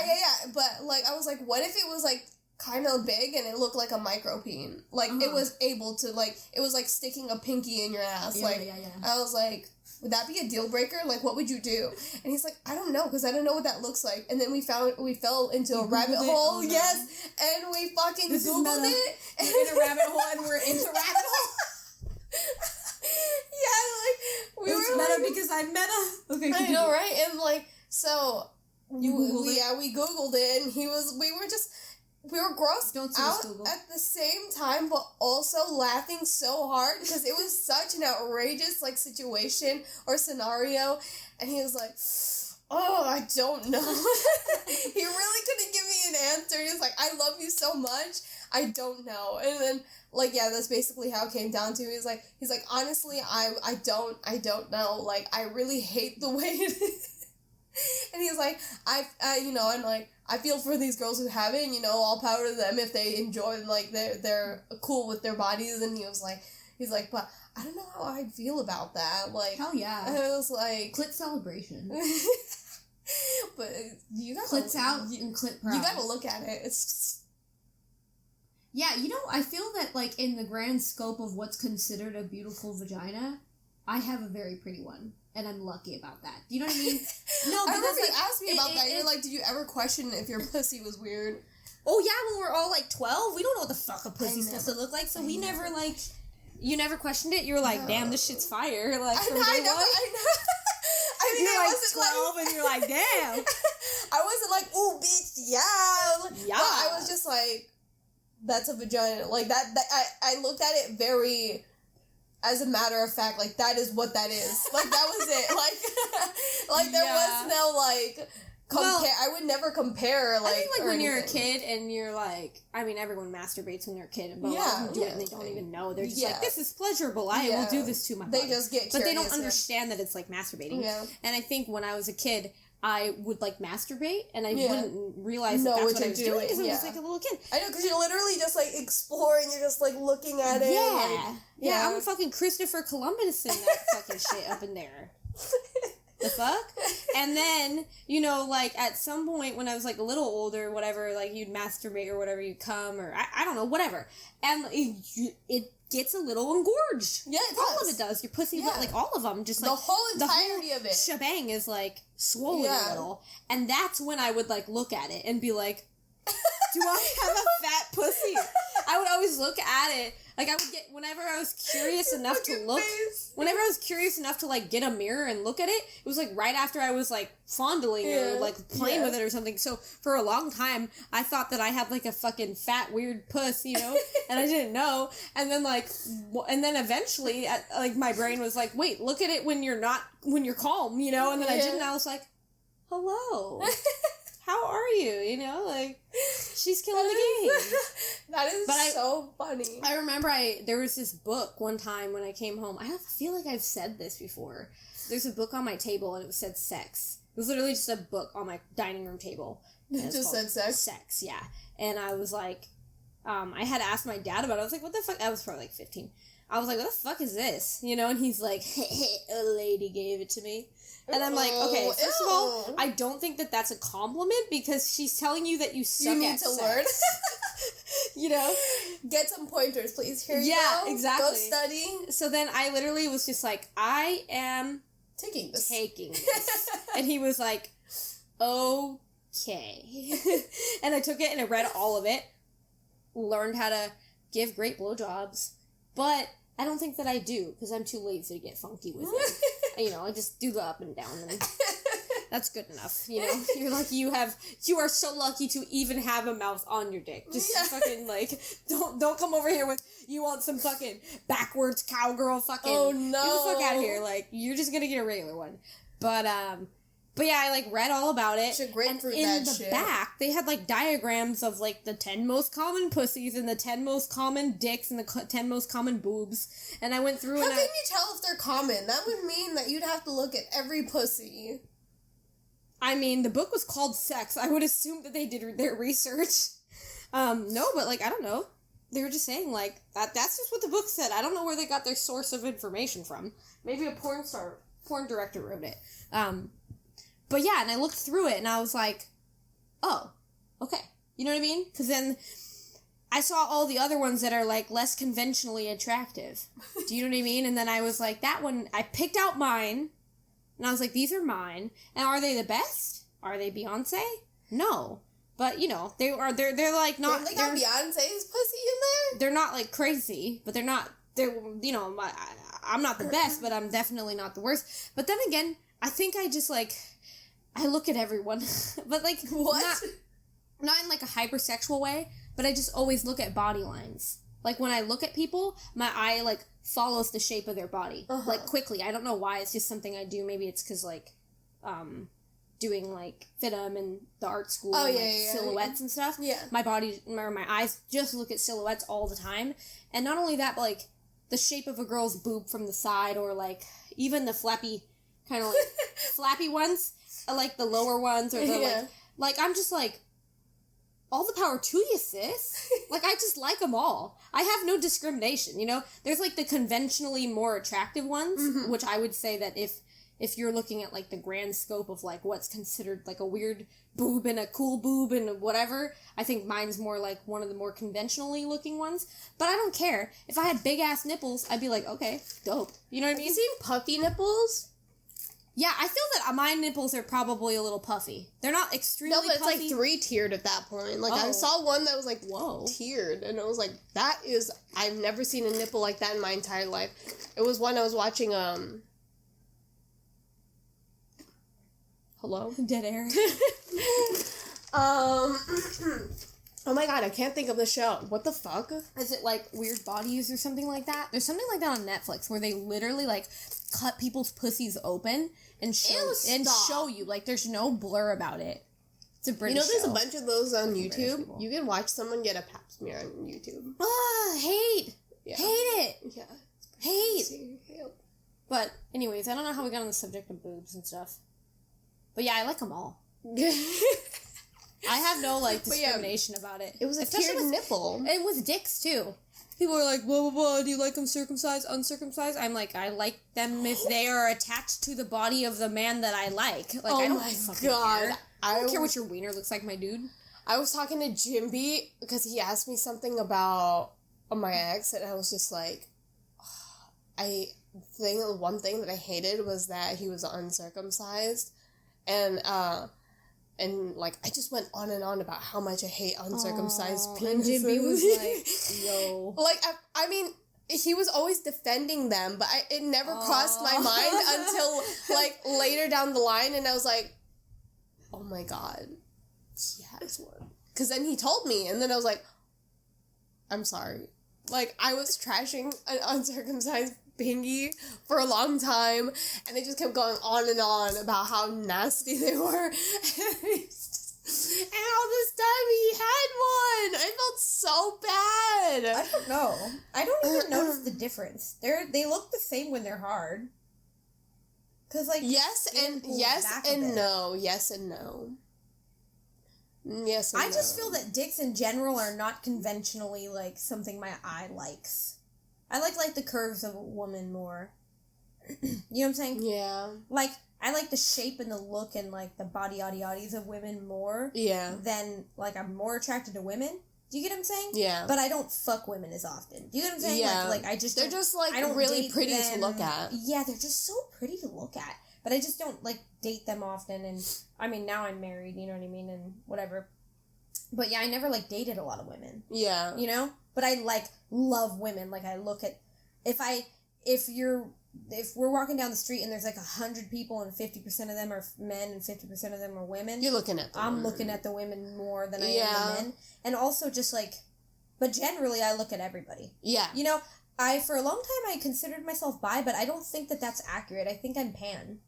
But, like, I was like, what if it was, like, kind of big and it looked like a micro peen? Like, it was able to, like, it was like sticking a pinky in your ass. Yeah. I was like, would that be a deal breaker? Like, what would you do? And he's like, I don't know, because I don't know what that looks like. And then we fell into a rabbit hole. Oh, no. Yes. And we fucking Googled it. We're in a rabbit hole, and we're in the rabbit hole. Yeah, like, we were Meta like, because I'm Meta. Okay, I know, right? And, like, so... You Googled it? Yeah, we Googled it, and we were grossed out Google. at the same time, but also laughing so hard because it was such an outrageous, like, situation or scenario. And he was like, oh, I don't know. He really couldn't give me an answer. He was like, I love you so much. I don't know. And then, like, yeah, that's basically how it came down to. He's like, honestly, I don't know. Like, I really hate the way it is. And he's like, you know, and, like, I feel for these girls who have it, and, you know, all power to them if they enjoy, like, they're cool with their bodies. And he's like, but I don't know how I feel about that. Like, hell yeah. I was like, clit celebration. But you gotta clits out and clit proud. You gotta look at it. It's Yeah, you know, I feel that, like, in the grand scope of what's considered a beautiful vagina, I have a very pretty one. And I'm lucky about that. You know what I mean? No, because, I remember you asked me about that. You're like, did you ever question if your pussy was weird? Oh, yeah, when we're all, like, 12, we don't know what the fuck a pussy's supposed to look like, so we never, like... You never questioned it? You were like, damn, this shit's fire. Like, from day one? I know. I mean, you're like 12 and you're like, damn. I wasn't like, ooh, bitch, yeah. Yeah. But I was just like, that's a vagina. Like, that I looked at it very, as a matter of fact, like, that is what that is. Like, that was it. Like there was no, like... I would never compare, like, I think, like, when you're a kid and you're, like, I mean, everyone masturbates when they're a kid, but a lot of them do it and they don't even know. They're just like, this is pleasurable. I will do this to my body. They just get curious. But they don't understand that it's, like, masturbating. Yeah. And I think when I was a kid, I would, like, masturbate, and I wouldn't realize that that's what I was doing, because I was, like, a little kid. I know, because you're literally just, like, exploring, you're just, like, looking at it. Yeah. Yeah, I'm fucking Christopher Columbus in that fucking shit up in there. The fuck? And then, you know, like, at some point when I was, like, a little older, whatever, like, you'd masturbate or whatever, you'd come, or, I don't know, whatever. And it gets a little engorged. Yeah, it does. All of it does. Your pussy, like, all of them, just, like... The whole entirety of it. Shebang is, like, swollen a little. And that's when I would, like, look at it and be like, do I have a fat pussy? I would always look at it. Like, I would get, whenever I was curious enough to look, whenever I was curious enough to, like, get a mirror and look at it, it was, like, right after I was, like, fondling it or, like, playing with it or something. So, for a long time, I thought that I had, like, a fucking fat, weird puss, you know? And I didn't know. And then, like, and then eventually, like, my brain was like, wait, look at it when you're calm, you know? And then I did, and I was like, hello. How are you? You know, like, she's killing the game. That is so funny. I remember there was this book one time when I came home. I feel like I've said this before. There's a book on my table and it said sex. It was literally just a book on my dining room table. It just said sex? Sex, yeah. And I was like, I had asked my dad about it. I was like, what the fuck? I was probably like 15. I was like, what the fuck is this? You know, and he's like, a lady gave it to me. And I'm like, okay, first of all, I don't think that that's a compliment because she's telling you that you suck at sex. You need to learn. You know? Get some pointers, please. Here you go. Yeah, exactly. Go study. So then I literally was just like, I am taking this. And he was like, okay. And I took it and I read all of it. Learned how to give great blowjobs. But I don't think that I do because I'm too lazy to get funky with it. You know, I just do the up and down, and that's good enough. You know, you're lucky you are so lucky to even have a mouth on your dick. Just fucking like, don't come over here with you want some fucking backwards cowgirl fucking. Oh no! Get the fuck out of here! Like you're just gonna get a regular one. But yeah, I, like, read all about it. Should grapefruit and in the back, they had, like, diagrams of, like, the 10 most common pussies and the 10 most common dicks and the 10 most common boobs. And I went through How can you tell if they're common? That would mean that you'd have to look at every pussy. I mean, the book was called Sex. I would assume that they did their research. No, but, like, I don't know. They were just saying, like, that's just what the book said. I don't know where they got their source of information from. Maybe a porn director wrote it. But yeah, and I looked through it, and I was like, oh, okay. You know what I mean? Because then I saw all the other ones that are, like, less conventionally attractive. Do you know what I mean? And then I was like, that one, I picked out mine, and I was like, these are mine. And are they the best? Are they Beyonce? No. But, you know, they're like, not... They got Beyonce's pussy in there? They're not, like, crazy, but they're, you know, I'm not the best, but I'm definitely not the worst. But then again, I think I just, like... I look at everyone, but, like, what? Not in, like, a hypersexual way, but I just always look at body lines. Like, when I look at people, my eye, like, follows the shape of their body, like, quickly. I don't know why, it's just something I do. Maybe it's because, like, doing, like, FITM and the art school and, like, silhouettes and stuff. Yeah. My eyes just look at silhouettes all the time. And not only that, but, like, the shape of a girl's boob from the side, or, like, even the flappy, kind of, like, flappy ones. Like the lower ones or the like I'm just like, all the power to you, sis. Like, I just like them all. I have no discrimination, you know? There's, like, the conventionally more attractive ones, which I would say that if if you're looking at, like, the grand scope of, like, what's considered, like, a weird boob and a cool boob and whatever, I think mine's more, like, one of the more conventionally looking ones. But I don't care. If I had big-ass nipples, I'd be like, okay, dope. You know what I mean? Have you seen puffy nipples? Yeah, I feel that my nipples are probably a little puffy. They're not extremely puffy. No, but it's, like, 3-tiered at that point. Like, I saw one that was, like, whoa, tiered, and it was like, that is... I've never seen a nipple like that in my entire life. It was one I was watching, Hello? Dead air. Oh my god, I can't think of the show. What the fuck? Is it, like, Weird Bodies or something like that? There's something like that on Netflix where they literally, like, cut people's pussies open and show you. Like, there's no blur about it. It's a British there's show. a bunch of those on YouTube. You can watch someone get a pap smear on YouTube. Hate! Yeah. Hate it! Yeah. Hate! But, anyways, I don't know how we got on the subject of boobs and stuff. But yeah, I like them all. I have no, like, discrimination about it. It was a tiered nipple. And with dicks, too. People are like, blah, blah, blah, do you like them circumcised, uncircumcised? I'm like, I like them if they are attached to the body of the man that I like. Like, I don't fucking care. I don't care what your wiener looks like, my dude. I was talking to Jimby because he asked me something about my ex, and I was just like, one thing that I hated was that he was uncircumcised. And, like, I just went on and on about how much I hate uncircumcised penises. And Jimby was like, yo. Like, I mean, he was always defending them, but it never crossed my mind until, like, later down the line, and I was like, oh my god, he has one. Because then he told me, and then I was like, I'm sorry. Like, I was trashing an uncircumcised pingy for a long time, and they just kept going on and on about how nasty they were. And all this time he had one. I felt so bad. I don't know. I don't even notice the difference. They look the same when they're hard. Cause like yes and no. Yes and no. Yes and I just feel that dicks in general are not conventionally like something my eye likes. I like the curves of a woman more. You know what I'm saying? Yeah. Like, I like the shape and the look and, like, the body-oddies of women more. Yeah. Than, like, I'm more attracted to women. Do you get what I'm saying? Yeah. But I don't fuck women as often. Do you get what I'm saying? Yeah. Like I just... They're just, like, really pretty to look at. Yeah, they're just so pretty to look at. But I just don't, like, date them often. And, I mean, now I'm married, you know what I mean? And whatever. But, yeah, I never, like, dated a lot of women. Yeah. You know? But I, like, love women. Like, I look at... If we're walking down the street and there's like 100 people and 50% of them are men and 50% of them are women, you're looking at them. I'm looking at the women more than I am the men. And also just like, but generally I look at everybody. Yeah. You know, for a long time I considered myself bi, but I don't think that that's accurate. I think I'm pan.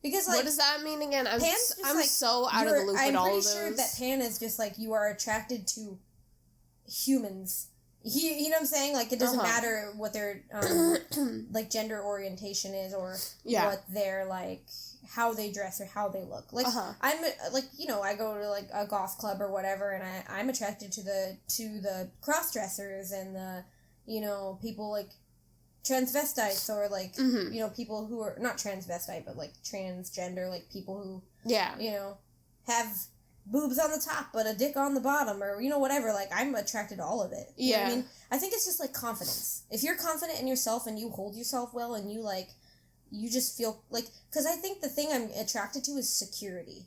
Because like, what does that mean again? I'm like, so out of the loop with all of those. I'm pretty sure that pan is just like you are attracted to humans. You know what I'm saying? Like, it doesn't matter what their, like, gender orientation is or what their, like, how they dress or how they look. Like, I'm, like, you know, I go to, like, a goth club or whatever, and I'm attracted to the cross-dressers and the, you know, people, like, transvestites or, like, you know, people who are, not transvestite, but, like, transgender, like, people who, you know, have boobs on the top but a dick on the bottom or, you know, whatever. Like, I'm attracted to all of it. You know what I mean? I think it's just, like, confidence. If you're confident in yourself and you hold yourself well and you, like, you just feel, like, because I think the thing I'm attracted to is security.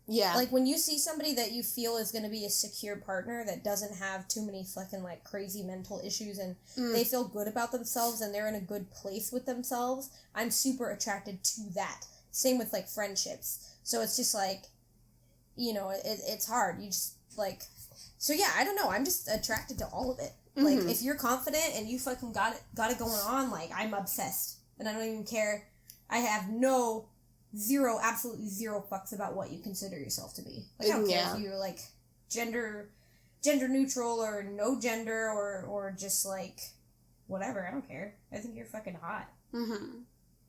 Yeah. Like, when you see somebody that you feel is going to be a secure partner that doesn't have too many fucking, like, crazy mental issues and they feel good about themselves and they're in a good place with themselves, I'm super attracted to that. Same with, like, friendships. So it's just, like, you know, it's hard. You just, like... So, yeah, I don't know. I'm just attracted to all of it. Like, if you're confident and you fucking got it going on, like, I'm obsessed. And I don't even care. I have absolutely zero fucks about what you consider yourself to be. Like, I don't care if you're, like, gender neutral or no gender or just, like, whatever. I don't care. I think you're fucking hot.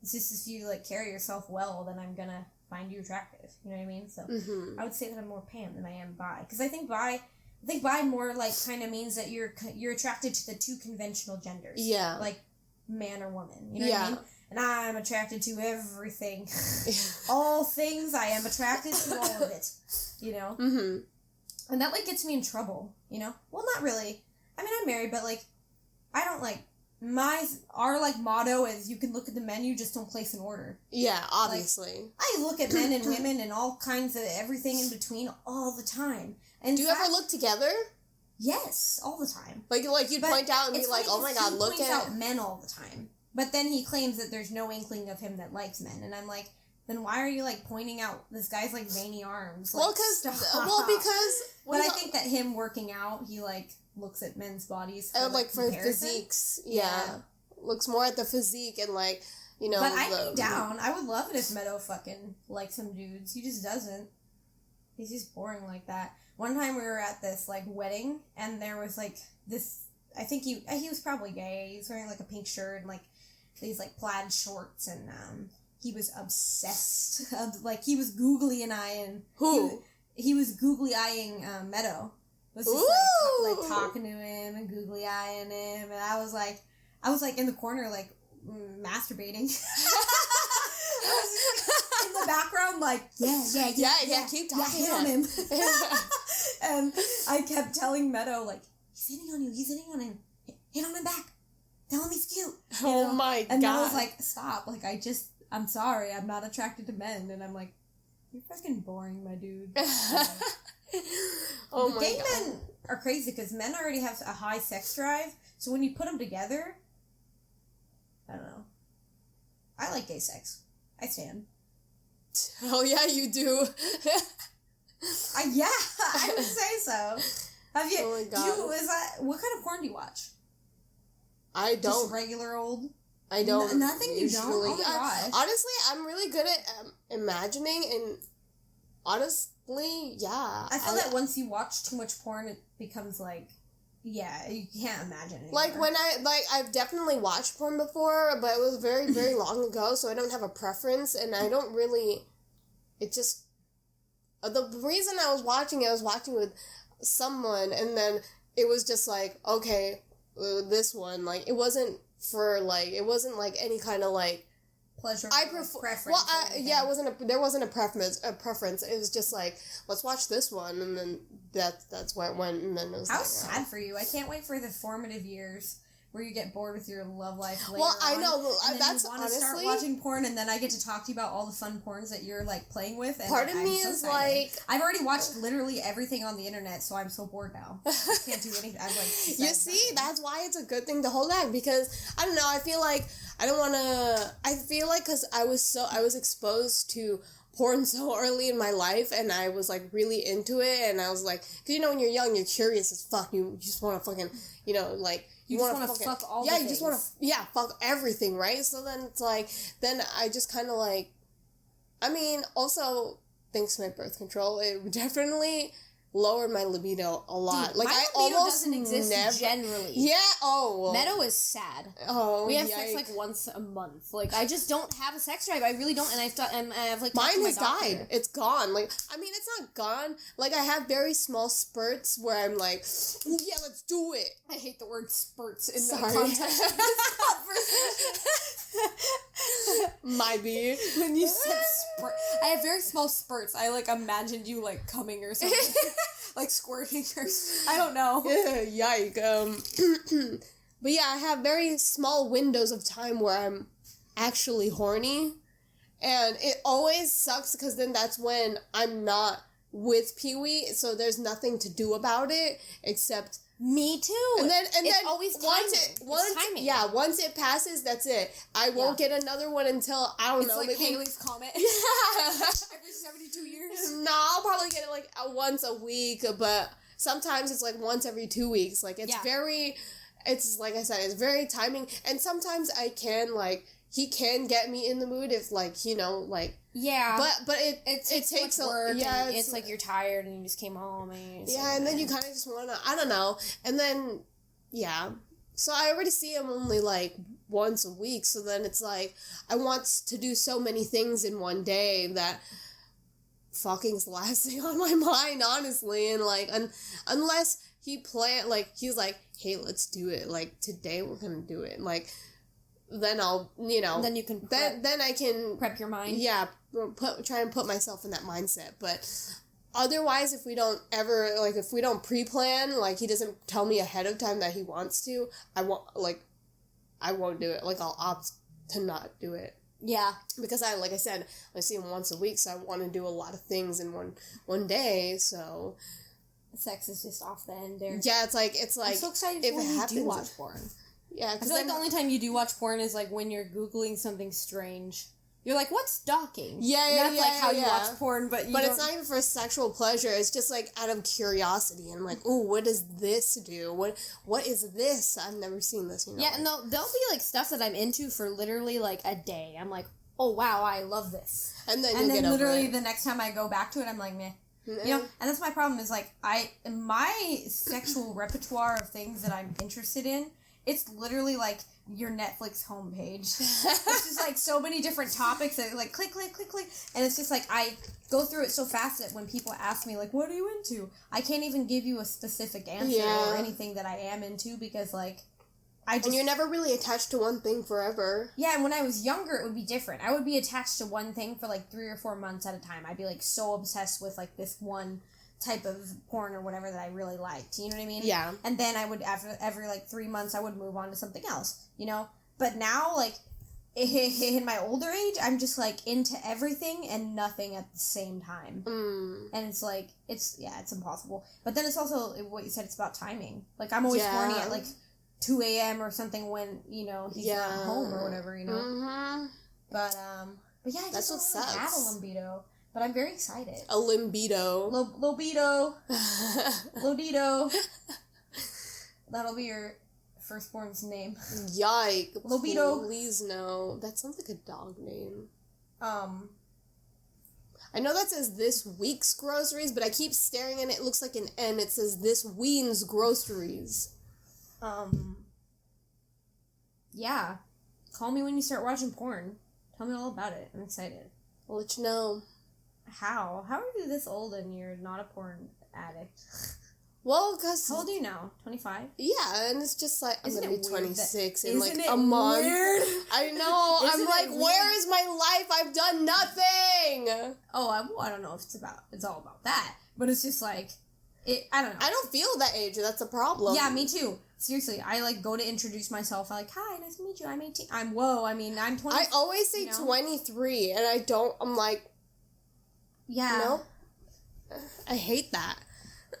It's just if you, like, carry yourself well, then I'm gonna find you attractive. You know what I mean? So, I would say that I'm more pan than I am bi. Because I think bi more, like, kind of means that you're attracted to the two conventional genders. Yeah. Like, man or woman. You know what I mean? and I'm attracted to everything. All things, I am attracted to all of it, you know? Mm-hmm. And that, like, gets me in trouble, you know? Well, not really. I mean, I'm married, but, like, I don't, like, our, like, motto is you can look at the menu, just don't place an order. Yeah, obviously. Like, I look at men and women and all kinds of everything in between all the time. And do you ever look together? Yes, all the time. Like you'd point out and be like, oh my god, look at... He points out men all the time. But then he claims that there's no inkling of him that likes men. And I'm like, then why are you, like, pointing out this guy's, like, veiny arms? Like, because... But I think that him working out, he, like, looks at men's bodies for, like for physiques. Yeah. Looks more at the physique and, like, you know... But I'd be down. I would love it if Meto fucking liked some dudes. He just doesn't. He's just boring like that. One time we were at this, like, wedding, and there was, like, this... I think he was probably gay. He was wearing, like, a pink shirt and, like, these, like, plaid shorts, and, he was obsessed. Like, he was googly-eyeing... Who? He was googly-eyeing, Meto. Was just, like, talking to him and googly-eyeing him, and I was, like, in the corner, like, masturbating. I was in the background, like, yeah, keep talking to him. And I kept telling Meto, like, he's hitting on him. Hit on him back. Tell him he's cute. Oh my god. And Meto was like, stop. Like, I'm sorry, I'm not attracted to men. And I'm like, you're fucking boring, my dude. Oh my god. Gay men are crazy because men already have a high sex drive. So when you put them together, I don't know. I like gay sex. I stand. Oh yeah, you do. Yeah, I would say so. Have you? Oh my god. What kind of porn do you watch? I don't. Just regular old. I don't. Nothing usually. You don't. Oh my gosh. Honestly, I'm really good at imagining, and honestly, yeah. I feel that once you watch too much porn, it becomes like, yeah, you can't imagine anymore. Like when I've definitely watched porn before, but it was very, very long ago, so I don't have a preference, and I don't really. It just. The reason I was watching with someone, and then it was just like, okay, this one, like, it wasn't like any kind of like pleasure. Preference. Well, there wasn't a preference. It was just like, let's watch this one, and then that's where it went, and then it was. How sad for you! I can't wait for the formative years where you get bored with your love life later Well, I know. And That's you want to honestly start watching porn, and then I get to talk to you about all the fun porns that you're like playing with. And part of me so is excited. like, I've already watched literally everything on the internet, so I'm so bored now. I can't do anything. I'm like, you see, that's why it's a good thing to hold back, because I don't know. I feel like I don't want to. I feel like because I was exposed to porn so early in my life, and I was like really into it, and I was like, because you know when you're young, you're curious as fuck. You just want to fucking, you know, like. You just want to fuck all the things. You just want to, fuck everything, right? So then it's like, then I just kind of like, I mean, also, thanks to my birth control, it definitely lowered my libido a lot. Dude, like, my libido doesn't exist generally. Yeah, oh. Meto is sad. Oh, we have sex like once a month. Like, I just don't have a sex drive. I really don't, and I have like mine has died. It's gone. Like, I mean, it's not gone. Like, I have very small spurts where I'm like, yeah, let's do it. I hate the word spurts in the context of this conversation. Might be. When you said spurt, I have very small spurts. I like imagined you like coming or something. Like squirting or I don't know. Yeah, yike. But yeah, I have very small windows of time where I'm actually horny. And it always sucks because then that's when I'm not with Peewee, so there's nothing to do about it except me too. And then it's always timing. Once it passes, that's it. I won't get another one until I don't know. Like maybe Halley's Comet. Yeah. Every 72 years. No, I'll probably get it like once a week, but sometimes it's like once every 2 weeks. Like it's very, it's like I said, it's very timing, and sometimes I can like. He can get me in the mood if, like, you know, like... Yeah. But it takes a... work. Yeah, it's like you're tired and you just came home and... And then you kind of just want to... I don't know. And then, yeah. So I already see him only, like, once a week. So then it's like, I want to do so many things in one day that fucking's the last thing on my mind, honestly. And, like, unless he he's like, hey, let's do it. Like, today we're gonna do it. Like... then I'll, you know, then you can then I can prep your mind. Yeah, try and put myself in that mindset. But otherwise, if we don't pre-plan, like, he doesn't tell me ahead of time that he wants to, I won't do it. Like, I'll opt to not do it. Yeah. Because like I said, I see him once a week, so I want to do a lot of things in one day, so... Sex is just off the end there. Yeah, it's like... I'm so excited if when you do watch porn. Yeah, because I feel like the only time you do watch porn is, like, when you're Googling something strange. You're like, what's stalking? That's like how you watch porn, but it's not even for sexual pleasure. It's just, like, out of curiosity. And I'm like, ooh, what does this do? What is this? I've never seen this, you know? Yeah, and there'll be, like, stuff that I'm into for literally, like, a day. I'm like, oh, wow, I love this. And then literally the next time I go back to it, I'm like, meh. You know, and that's my problem is, like, my sexual repertoire of things that I'm interested in, it's literally, like, your Netflix homepage. It's just, like, so many different topics that, like, click, click, click, click, and it's just, like, I go through it so fast that when people ask me, like, what are you into? I can't even give you a specific answer or anything that I am into because, like, and you're never really attached to one thing forever. Yeah, and when I was younger, it would be different. I would be attached to one thing for, like, 3 or 4 months at a time. I'd be, like, so obsessed with, like, this one type of porn or whatever that I really liked. You know what I mean? Yeah. And then I would, after every, like, 3 months, I would move on to something else, you know? But now, like, in my older age, I'm just, like, into everything and nothing at the same time. And it's, like, it's impossible. But then it's also, what you said, it's about timing. Like, I'm always horny at, like, 2 a.m. or something when, you know, he's not home or whatever, you know? Mm-hmm. But yeah, I just don't really have a libido. But I'm very excited. A limbido. Lobido. Lodido. That'll be your firstborn's name. Yike. Lobido. Please no. That sounds like a dog name. I know that says this week's groceries, but I keep staring at it. It looks like an N. It says this ween's groceries. Yeah. Call me when you start watching porn. Tell me all about it. I'm excited. I'll let you know. How? How are you this old and you're not a porn addict? Well, because... How old are you now? 25? Yeah, and it's just like, I'm going to be 26 in like a month. Weird? I know. I'm like, where is my life? I've done nothing. Oh, I don't know if it's all about that. But it's just like, I don't know. I don't feel that age. That's a problem. Yeah, me too. Seriously, I, like, go to introduce myself. I'm like, hi, nice to meet you. I'm 18. I'm 20. I always say 23, and I'm like... Yeah. No. I hate that.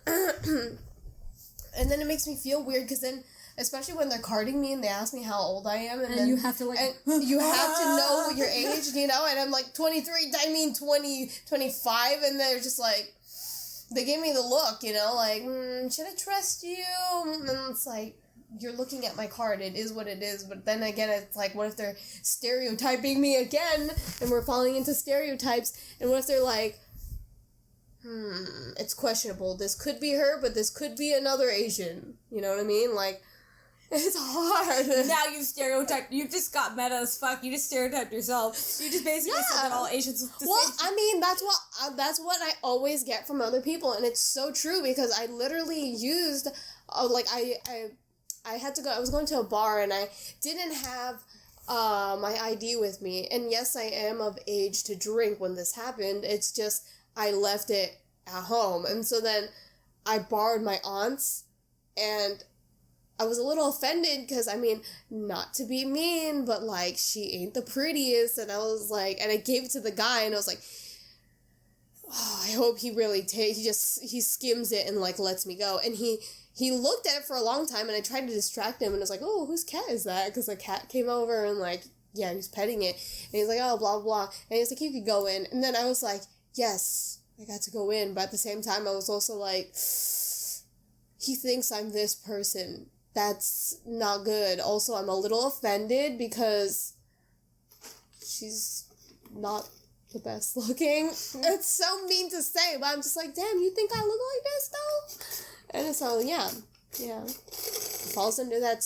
And then it makes me feel weird, because then, especially when they're carding me and they ask me how old I am, and then you have to, like... And you have to know your age, you know? And I'm like, 23, 20, 25, and they're just like... They gave me the look, you know, like, should I trust you? And it's like, you're looking at my card, it is what it is, but then again, it's like, what if they're stereotyping me again, and we're falling into stereotypes, and what if they're like, it's questionable, this could be her, but this could be another Asian, you know what I mean? Like, it's hard. Now you've just got meta as fuck, you just stereotyped yourself. You just basically said that all Asians... I mean, that's what I always get from other people, and it's so true, because I literally used, I had to go, I was going to a bar, and I didn't have my ID with me, and yes, I am of age to drink when this happened, it's just, I left it at home, and so then I borrowed my aunt's, and I was a little offended, because, I mean, not to be mean, but, like, she ain't the prettiest, and I was like, and I gave it to the guy, and I was like, oh, I hope he really he skims it and, like, lets me go, and he looked at it for a long time, and I tried to distract him, and I was like, oh, whose cat is that? Because a cat came over, and, like, yeah, he's petting it, and he's like, oh, blah, blah, and he's like, you could go in, and then I was like, yes, I got to go in, but at the same time, I was also like, he thinks I'm this person. That's not good. Also, I'm a little offended because she's not the best looking. It's so mean to say, but I'm just like, damn, you think I look like this though? And so, yeah. Falls under that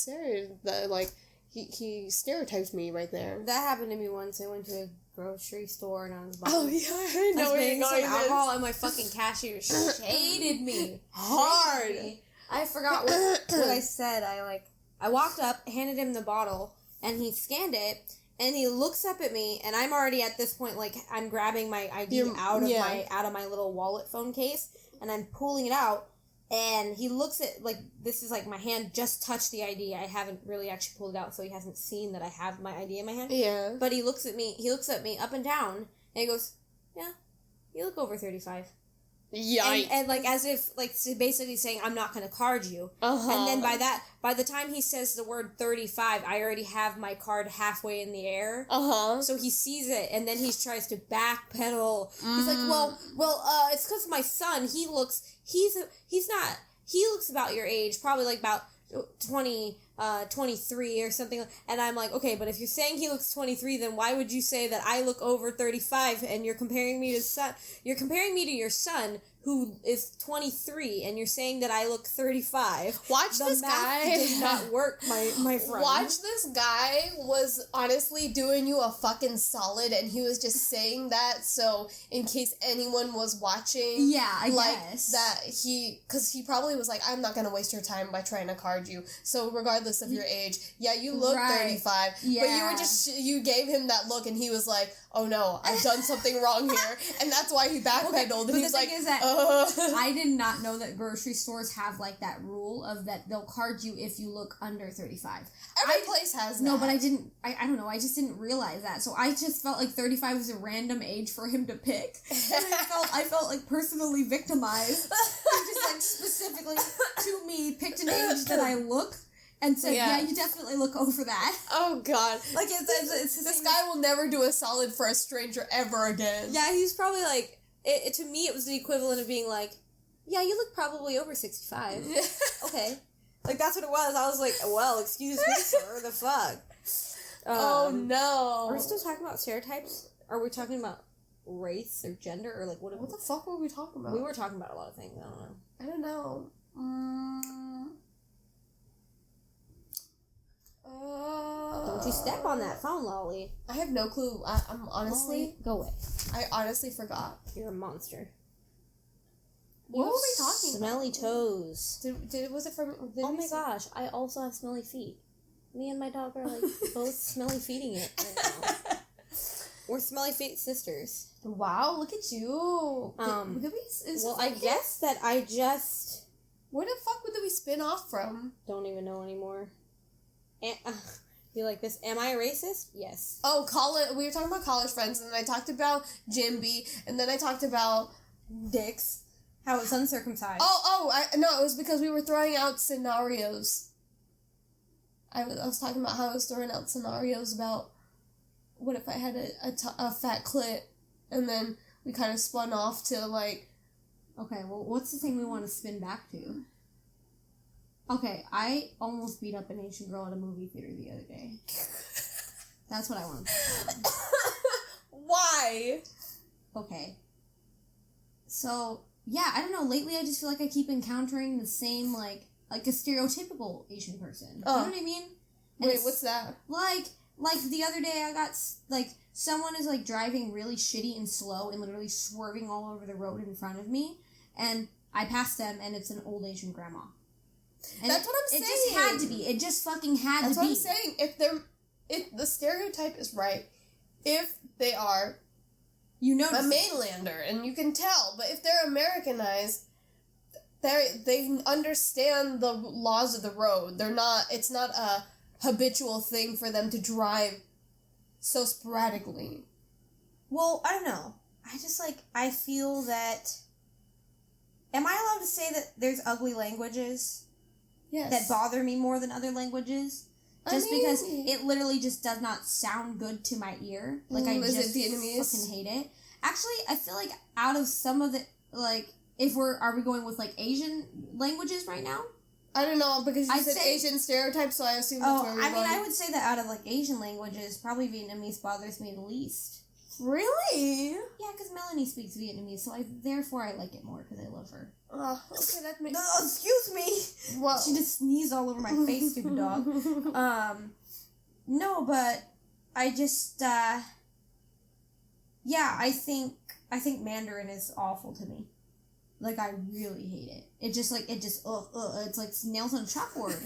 like, he stereotypes me right there. That happened to me once. I went to a grocery store and I was buying... Oh, yeah, I know where you're going. Some alcohol, and my fucking cashier shaded me. Hard. I forgot what I said. I walked up, handed him the bottle, and he scanned it, and he looks up at me, and I'm already at this point, like, I'm grabbing my ID out of my little wallet phone case, and I'm pulling it out, and he looks at, like, this is, like, my hand just touched the ID. I haven't really actually pulled it out, so he hasn't seen that I have my ID in my hand. Yeah. But he looks at me up and down, and he goes, yeah, you look over 35. Yikes. And like, as if, like, basically saying, I'm not going to card you. And then by the time he says the word 35, I already have my card halfway in the air. So he sees it, and then he tries to backpedal. He's like, well, it's because my son, he looks about your age, probably like about 23 or something. And I'm like, okay, but if you're saying he looks 23, then why would you say that I look over 35, and you're comparing me to your son who is 23, and you're saying that I look 35. Watch this guy. Does not work, my friend. Watch this guy was honestly doing you a fucking solid, and he was just saying that so in case anyone was watching. Yeah, I guess. That because he probably was like, I'm not going to waste your time by trying to card you. So regardless of your age, yeah, you look 35. Yeah. But you gave him that look, and he was like, oh no, I've done something wrong here. And that's why he backpedaled. And he was like, I did not know that grocery stores have, like, that rule of that they'll card you if you look under 35. Every place has that. No, but I don't know, I just didn't realize that. So I just felt like 35 was a random age for him to pick. And I felt like personally victimized. He just, like, specifically to me picked an age that I look and said, yeah, you definitely look over that. Oh, God. Like, it's this guy will never do a solid for a stranger ever again. Yeah, he's probably like, to me, it was the equivalent of being like, yeah, you look probably over 65. Okay. Like, that's what it was. I was like, well, excuse me, sir, the fuck? Oh, no. Are we still talking about stereotypes? Are we talking about race or gender? Or, like, what the fuck were we talking about? We were talking about a lot of things. I don't know. Don't you step on that phone, Lolly. I have no clue. I'm honestly... Lolly, go away. I honestly forgot. You're a monster. What were we talking about? Smelly toes. Was it from... Oh my gosh, I also have smelly feet. Me and my dog are, like, both smelly feeting it right now. We're smelly feet sisters. Wow, look at you. I guess that I just... Where the fuck did we spin off from? Don't even know anymore. You like this? Am I a racist? Yes. Oh, we were talking about college friends, and then I talked about Jimby, and then I talked about dicks. How it's uncircumcised. No, it was because we were throwing out scenarios. I was talking about how I was throwing out scenarios about what if I had a fat clit, and then we kind of spun off to, like... Okay, well, what's the thing we want to spin back to? Okay, I almost beat up an Asian girl at a movie theater the other day. That's what I want to say. Why? Okay. So, yeah, I don't know. Lately, I just feel like I keep encountering the same, like a stereotypical Asian person. You know what I mean? And wait, what's that? Like the other day, I got, like, someone is, like, driving really shitty and slow and literally swerving all over the road in front of me. And I passed them, and it's an old Asian grandma. And that's what I'm saying. It just had to be. It just fucking had to be. That's what I'm saying. If the stereotype is right, if they are, a mainlander, and you can tell, but if they're Americanized, they understand the laws of the road. It's not a habitual thing for them to drive so sporadically. Well, I don't know. I feel that... Am I allowed to say that there's ugly languages? Yes. That bother me more than other languages? Because it literally just does not sound good to my ear. Like, I just fucking hate it. Actually, I feel like out of some of the, like, are we going with, like, Asian languages right now? I don't know, because you said Asian stereotypes, so I assume that's where we're going. I would say that out of, like, Asian languages, probably Vietnamese bothers me the least. Really? Yeah, because Melanie speaks Vietnamese, so therefore I like it more, because I love her. Okay, that makes... No, excuse me! What? She just sneezed all over my face, stupid dog. No, but I just, I think Mandarin is awful to me. Like, I really hate it. It's like nails on a chalkboard.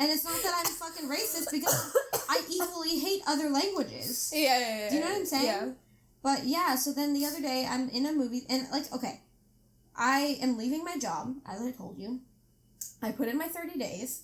And it's not that I'm fucking racist, because I equally hate other languages. Yeah. Do you know what I'm saying? Yeah. But yeah, so then the other day I'm in a movie, and like, okay, I am leaving my job, as I told you. I put in my 30 days.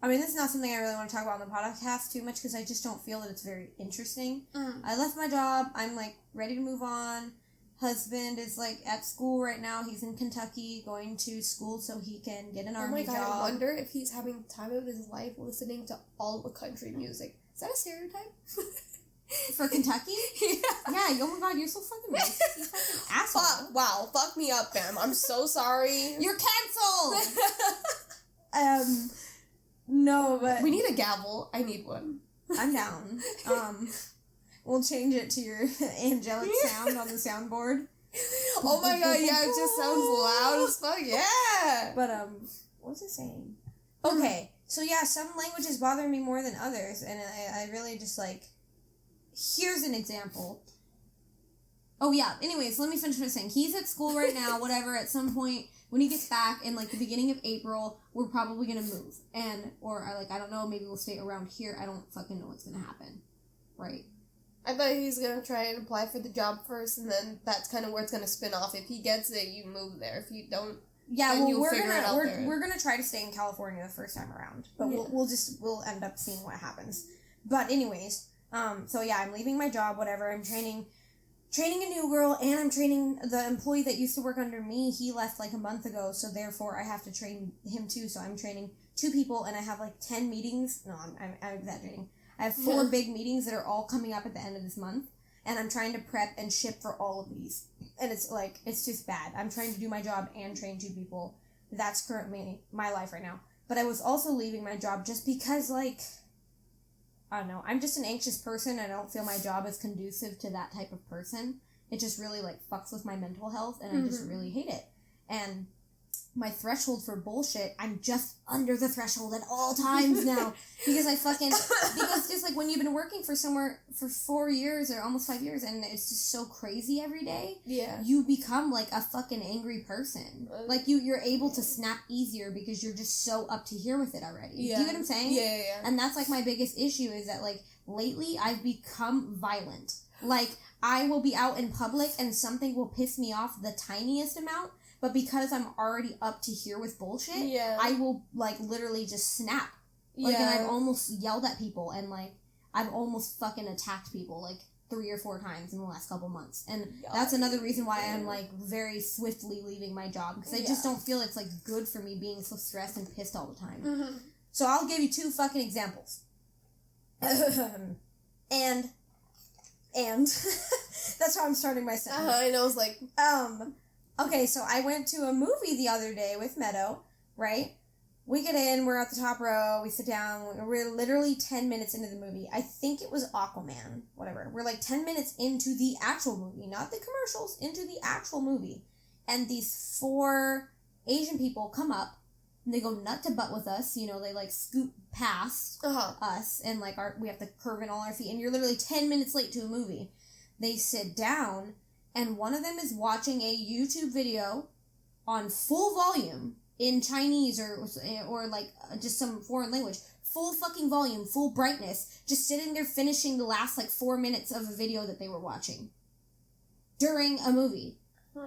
I mean, this is not something I really want to talk about on the podcast too much because I just don't feel that it's very interesting. I left my job. I'm, like, ready to move on. Husband is, like, at school right now. He's in Kentucky going to school so he can get an army job. I wonder if he's having the time of his life listening to all the country music. Is that a stereotype? For Kentucky? Yeah, oh my god, you're so fucking racist. You fucking asshole. Wow, fuck me up, fam. I'm so sorry. You're canceled! No, but... We need a gavel. I need one. I'm down. We'll change it to your angelic sound on the soundboard. Oh my god, yeah, it just sounds loud as fuck, yeah! But, what was it saying? Okay, so yeah, some languages bother me more than others, and I really just, like... Here's an example. Oh, yeah, anyways, let me finish what I'm saying. He's at school right now, whatever, at some point... When he gets back in, like, the beginning of April, we're probably gonna move. I don't know, maybe we'll stay around here. I don't fucking know what's gonna happen. Right. I thought he was gonna try and apply for the job first, and then that's kind of where it's gonna spin off. If he gets it, you move there. If you don't, then you'll figure it out there. We're gonna try to stay in California the first time around. But we'll end up seeing what happens. But anyways, so yeah, I'm leaving my job, whatever. I'm training a new girl, and I'm training the employee that used to work under me. He left like a month ago, so therefore I have to train him too. So I'm training 2 people, and I have like 10 meetings. No, I'm exaggerating. I have 4 big meetings that are all coming up at the end of this month, and I'm trying to prep and ship for all of these. And it's like, it's just bad. I'm trying to do my job and train 2 people. That's currently my life right now. But I was also leaving my job just because, like, I don't know, I'm just an anxious person, and I don't feel my job is conducive to that type of person. It just really, like, fucks with my mental health, and I just really hate it. And my threshold for bullshit, I'm just under the threshold at all times now. Because because just, like, when you've been working for somewhere for 4 years or almost 5 years, and it's just so crazy every day, you become, like, a fucking angry person. Like, you're able to snap easier because you're just so up to here with it already. Do you know what I'm saying? Yeah. And that's, like, my biggest issue is that, like, lately I've become violent. Like, I will be out in public and something will piss me off the tiniest amount, but because I'm already up to here with bullshit, I will, like, literally just snap. Like, and I've almost yelled at people, and, like, I've almost fucking attacked people, like, 3 or 4 times in the last couple months. And that's another reason why I'm, like, very swiftly leaving my job, because I just don't feel it's, like, good for me being so stressed and pissed all the time. So I'll give you 2 fucking examples. and that's how I'm starting my sentence. I know, it's like... Okay, so I went to a movie the other day with Meto, right? We get in, we're at the top row, we sit down, we're literally 10 minutes into the movie. I think it was Aquaman, whatever. We're like 10 minutes into the actual movie, not the commercials, into the actual movie. And these 4 Asian people come up, and they go nut to butt with us, you know, they like scoot past us, and like we have to curve in all our feet, and you're literally 10 minutes late to a movie. They sit down, and one of them is watching a YouTube video on full volume in Chinese or like just some foreign language. Full fucking volume, full brightness, just sitting there finishing the last like 4 minutes of a video that they were watching during a movie.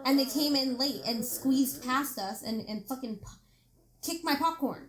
And they came in late and squeezed past us and fucking kicked my popcorn.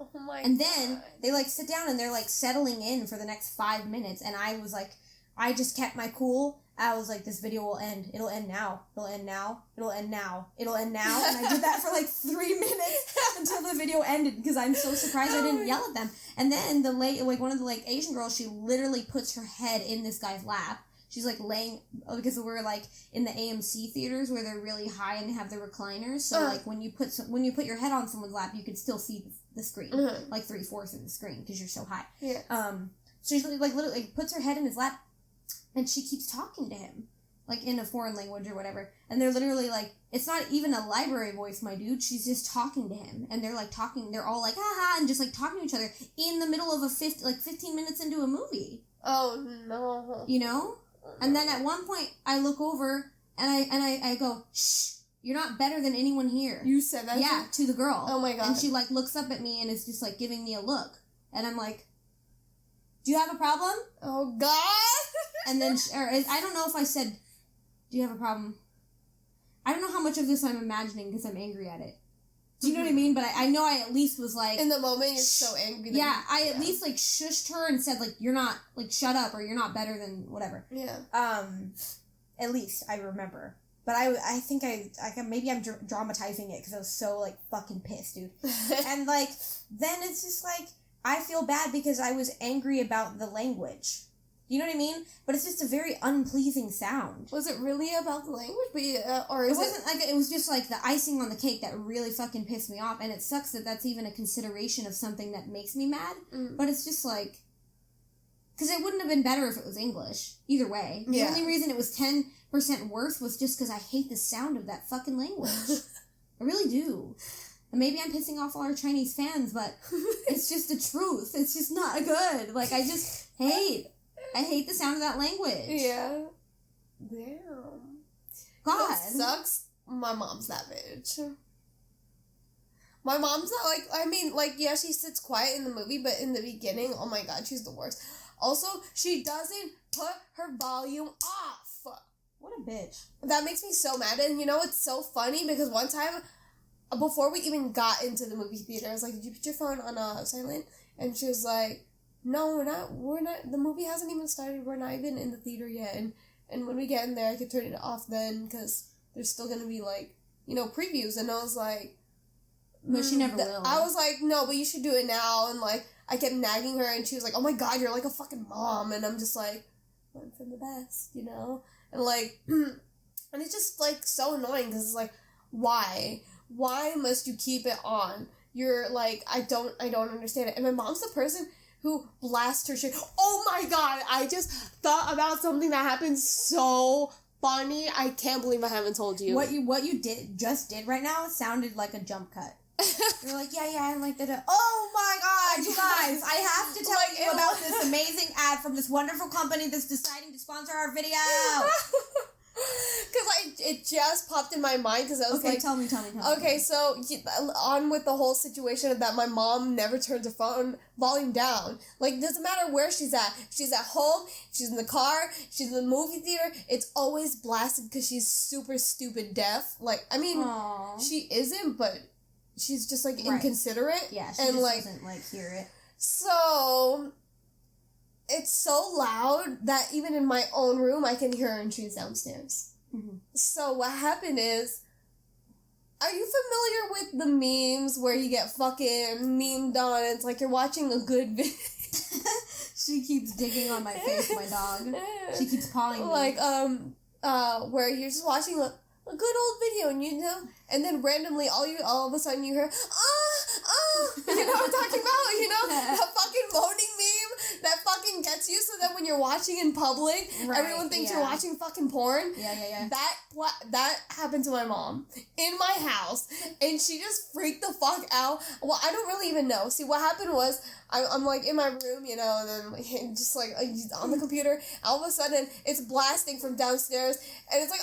Oh my and then they like sit down and they're like settling in for the next 5 minutes, and I was like, I just kept my cool. I was like, this video will end. It'll end now. It'll end now. It'll end now. It'll end now. And I did that for like 3 minutes until the video ended because I'm so surprised I didn't yell at them. And then one of the like Asian girls, she literally puts her head in this guy's lap. She's like laying, because we're like in the AMC theaters where they're really high and they have the recliners. So like when you put your head on someone's lap, you can still see the screen, like 3/4 of the screen because you're so high. Yeah. So she like literally puts her head in his lap. And she keeps talking to him, like, in a foreign language or whatever. And they're literally, like, it's not even a library voice, my dude. She's just talking to him. And they're, like, talking. They're all, like, ha-ha, and just, like, talking to each other in the middle of 15 minutes into a movie. Oh, no. You know? And then at one point, I look over, and I go, shh, you're not better than anyone here. You said that? Yeah, to the girl. Oh, my God. And she, like, looks up at me and is just, like, giving me a look. And I'm like, do you have a problem? Oh, God. And then, I don't know if I said, do you have a problem? I don't know how much of this I'm imagining because I'm angry at it. Do you know what I mean? But I know I at least was like... In the moment, you're so angry. Yeah, I at least, like, shushed her and said, like, you're not, like, shut up or you're not better than whatever. Yeah. At least I remember. But I think maybe I'm dramatizing it because I was so, like, fucking pissed, dude. And, like, then it's just, like, I feel bad because I was angry about the language. You know what I mean? But it's just a very unpleasing sound. Was it really about the language? But it wasn't like, it was just like the icing on the cake that really fucking pissed me off. And it sucks that that's even a consideration of something that makes me mad. But it's just like, because it wouldn't have been better if it was English. Either way. The only reason it was 10% worse was just because I hate the sound of that fucking language. I really do. And maybe I'm pissing off all our Chinese fans, but it's just the truth. It's just not good. Like, I just hate the sound of that language. Yeah. Damn. God. That sucks. My mom's that bitch. My mom's not like, I mean, like, yeah, she sits quiet in the movie, but in the beginning, oh my God, she's the worst. Also, she doesn't put her volume off. What a bitch. That makes me so mad. And you know, it's so funny because one time, before we even got into the movie theater, I was like, did you put your phone on silent? And she was like, no, we're not, the movie hasn't even started, we're not even in the theater yet, and when we get in there, I could turn it off then, because there's still gonna be, like, you know, previews, and I was like... But she never will. I was like, no, but you should do it now, and, like, I kept nagging her, and she was like, oh my God, you're like a fucking mom, and I'm just like, learn from the best, you know? And, like, and it's just, like, so annoying, because it's like, why? Why must you keep it on? You're, like, I don't understand it, and my mom's the person who blasts her shit. Oh my God, I just thought about something that happened so funny. I can't believe I haven't told you. What you did right now sounded like a jump cut. You're like, yeah, and like that. Oh my God, you guys, I have to tell you about this amazing ad from this wonderful company that's deciding to sponsor our video. Because it just popped in my mind because I was like... Tell me. Okay, so on with the whole situation that my mom never turns her phone volume down. Like, doesn't matter where she's at. She's at home, she's in the car, she's in the movie theater. It's always blasted because she's super stupid deaf. Like, I mean, she isn't, but she's just, like, inconsiderate. Yeah, she just doesn't, like, hear it. So... It's so loud that even in my own room, I can hear her and she's downstairs. Mm-hmm. So what happened is, are you familiar with the memes where you get fucking memed on and it's like you're watching a good video? She keeps digging on my face, my dog. She keeps pawing me. Like, where you're just watching a good old video and you know, and then randomly all of a sudden you hear, you know what I'm talking about? You know, that fucking moaning meme that fucking gets you so that when you're watching in public, everyone thinks you're watching fucking porn. Yeah. That happened to my mom in my house, and she just freaked the fuck out. Well, I don't really even know. See, what happened was, I'm like in my room, you know, and then just like on the computer, all of a sudden it's blasting from downstairs, and it's like,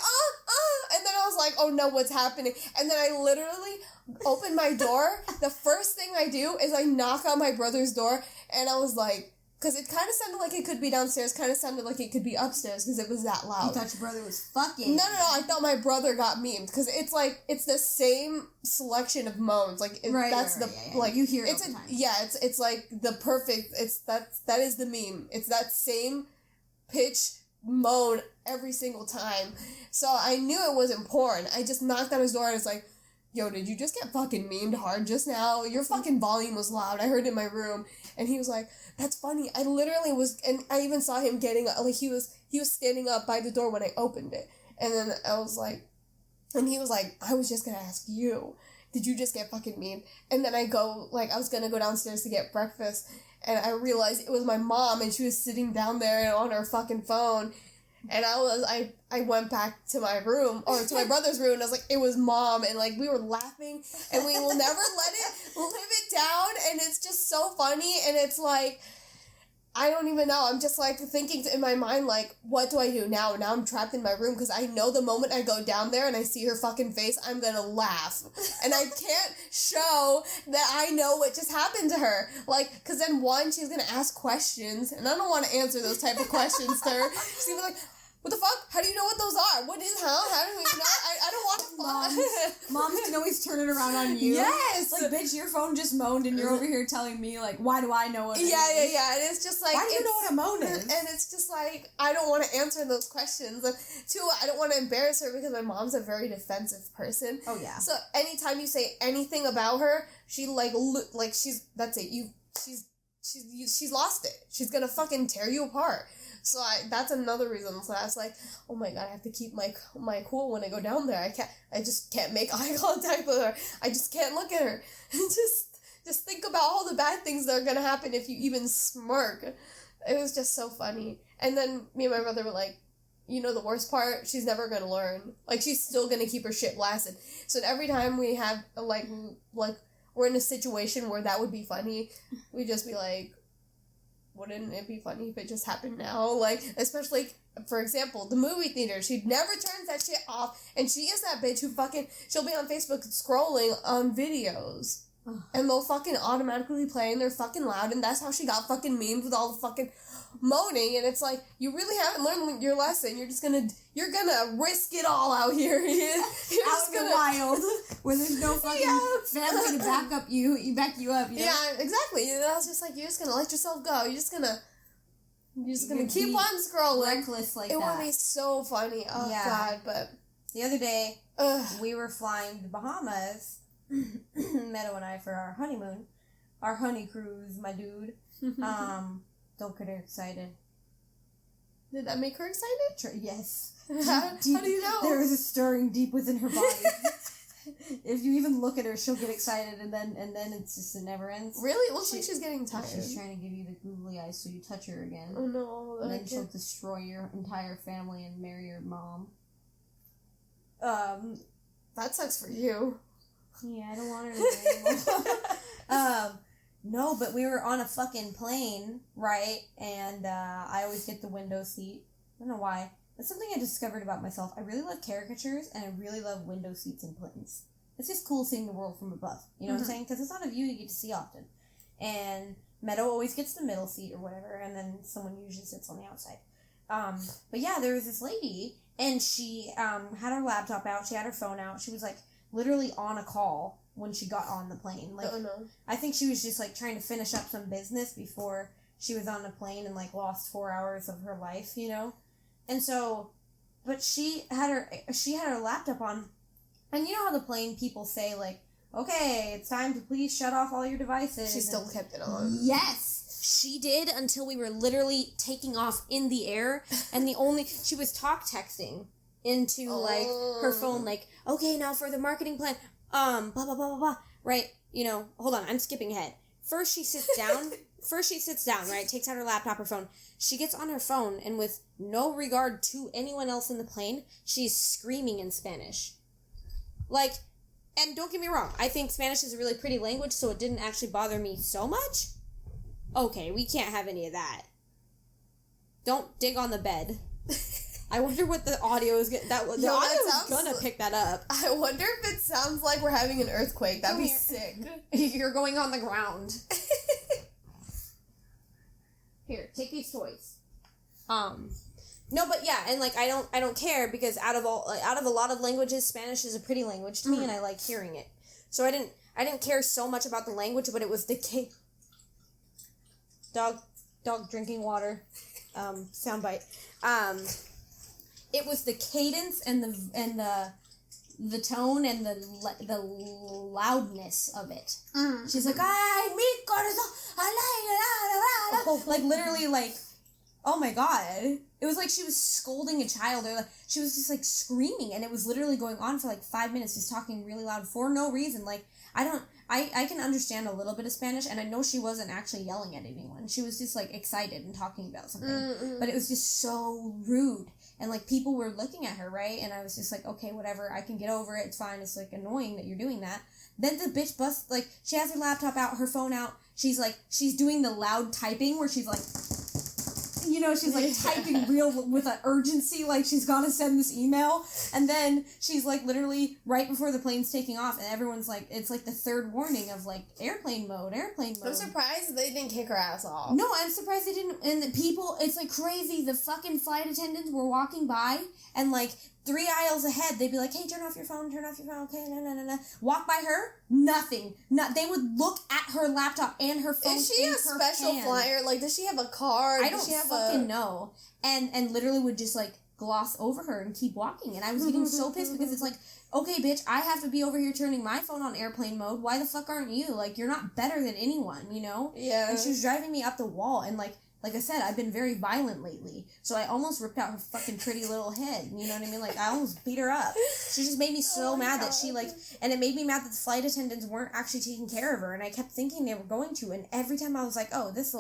and then I was like, oh no, what's happening? And then I literally open my door. The first thing I do is I knock on my brother's door, and I was like, because it kind of sounded like it could be downstairs, kind of sounded like it could be upstairs because it was that loud. You thought your brother was fucking? No, I thought my brother got memed because it's like, it's the same selection of moans. Like, like, you hear it it's all the time. Yeah, it's like the perfect, that is the meme. It's that same pitch moan every single time. So I knew it wasn't porn. I just knocked on his door and I was like, yo, did you just get fucking memed hard just now? Your fucking volume was loud. I heard it in my room. And he was like, that's funny. I literally was, and I even saw him getting, like, he was standing up by the door when I opened it. And then I was like, and he was like, I was just gonna ask you, did you just get fucking memed? And then I was gonna go downstairs to get breakfast, and I realized it was my mom, and she was sitting down there on her fucking phone. And I went back to my room, or to my brother's room, and I was like, it was Mom, and, like, we were laughing, and we will never live it down, and it's just so funny, and it's like, I don't even know. I'm just, like, thinking in my mind, like, what do I do now? Now I'm trapped in my room because I know the moment I go down there and I see her fucking face, I'm gonna laugh. And I can't show that I know what just happened to her. Like, because then, one, she's gonna ask questions, and I don't want to answer those type of questions to her. She's gonna be like, what the fuck? How do you know what those are? What is, huh? How do we know? I don't want to Moms can always turn it around on you. Yes! Like, bitch, your phone just moaned and you're over here telling me, like, why do I know what it is? Yeah. And it's just like... Why do you know what a moan is? And it's just like, I don't want to answer those questions. And two, I don't want to embarrass her because my mom's a very defensive person. Oh, yeah. So anytime you say anything about her, she, like she's... That's it. She's lost it. She's gonna fucking tear you apart. So that's another reason. So I was like, oh my god, I have to keep my cool when I go down there. I just can't make eye contact with her. I just can't look at her. just think about all the bad things that are gonna happen if you even smirk. It was just so funny. And then me and my brother were like, you know the worst part? She's never gonna learn. Like, she's still gonna keep her shit blasted. So every time we have, like we're in a situation where that would be funny, we'd just be like, wouldn't it be funny if it just happened now? Like, especially, for example, the movie theater. She never turns that shit off, and she is that bitch who she'll be on Facebook scrolling on videos, and they'll fucking automatically play, and they're fucking loud, and that's how she got fucking memed with all the fucking moaning, and it's like, you really haven't learned your lesson. You're gonna risk it all out here. You're out in the wild, where there's no fucking family to back you up. You know? Yeah, exactly. And I was just like, you're just gonna let yourself go. You're just gonna keep on scrolling. Reckless like that. It that. would be so funny. Oh, yeah. God, but... The other day, we were flying to Bahamas, Meto and I, for our honeymoon. Our honey cruise, my dude. Don't get her excited. Did that make her excited? Yes. How do you know? There is a stirring deep within her body. If you even look at her, she'll get excited, and then it never ends. Really? It looks like she's getting tired. She's trying to give you the googly eyes so you touch her again. Oh no. And then she'll destroy your entire family and marry your mom. That sucks for you. Yeah, I don't want her to marry me. No, but we were on a fucking plane, right? And I always get the window seat. I don't know why. That's something I discovered about myself. I really love caricatures, and I really love window seats in planes. It's just cool seeing the world from above. You know what I'm saying? Because it's not a view you get to see often. And Meadow always gets the middle seat or whatever, and then someone usually sits on the outside. But yeah, there was this lady, and she had her laptop out. She had her phone out. She was, like, literally on a call when she got on the plane. Like, I think she was just, like, trying to finish up some business before she was on the plane and, like, lost 4 hours of her life, you know? And so, but she had her laptop on, and you know how the plane people say, like, okay, it's time to please shut off all your devices. She still kept it on. Yes! She did until we were literally taking off in the air, and she was talk texting into, like, her phone, like, okay, now for the marketing plan, blah, blah, blah, blah, blah, right? You know, hold on, I'm skipping ahead. First she sits down, right? Takes out her laptop, her phone. She gets on her phone, and with no regard to anyone else in the plane, she's screaming in Spanish. Like, and don't get me wrong, I think Spanish is a really pretty language, so it didn't actually bother me so much. Okay, we can't have any of that. Don't dig on the bed. I wonder what the audio is gonna... The audio is gonna pick that up. I wonder if it sounds like we're having an earthquake. That'd be sick. You're going on the ground. Here, take these toys. No, but yeah, and like I don't care because out of a lot of languages, Spanish is a pretty language to me, and I like hearing it. So I didn't care so much about the language, but it was the dog drinking water, soundbite. It was the cadence and the tone and the loudness of it. She's like, "Ay, mi corazón," like literally, like, oh my god, it was like she was scolding a child, or like she was just like screaming, and it was literally going on for like 5 minutes, just talking really loud for no reason. Like, I can understand a little bit of Spanish, and I know she wasn't actually yelling at anyone. She was just like excited and talking about something, but it was just so rude. And, like, people were looking at her, right? And I was just like, okay, whatever, I can get over it, it's fine, it's, like, annoying that you're doing that. Then the bitch busts, like, she has her laptop out, her phone out, she's doing the loud typing where she's like, you know, she's like typing real with an urgency, like she's got to send this email. And then she's like literally right before the plane's taking off, and everyone's like, it's like the third warning of like airplane mode. I'm surprised they didn't kick her ass off. No, I'm surprised they didn't. And the people, it's like crazy. The fucking flight attendants were walking by, and like 3 aisles ahead, they'd be like, hey, turn off your phone, okay, no. Walk by her, nothing. They would look at her laptop and her phone. Is she a special flyer? Like, does she have a card? I don't fucking know. And literally would just, like, gloss over her and keep walking. And I was getting so pissed because it's like, okay, bitch, I have to be over here turning my phone on airplane mode. Why the fuck aren't you? Like, you're not better than anyone, you know? Yeah. And she was driving me up the wall, and, like I said, I've been very violent lately, so I almost ripped out her fucking pretty little head, you know what I mean? Like, I almost beat her up. She just made me so mad that she, like, and it made me mad that the flight attendants weren't actually taking care of her, and I kept thinking they were going to, and every time I was like, oh, this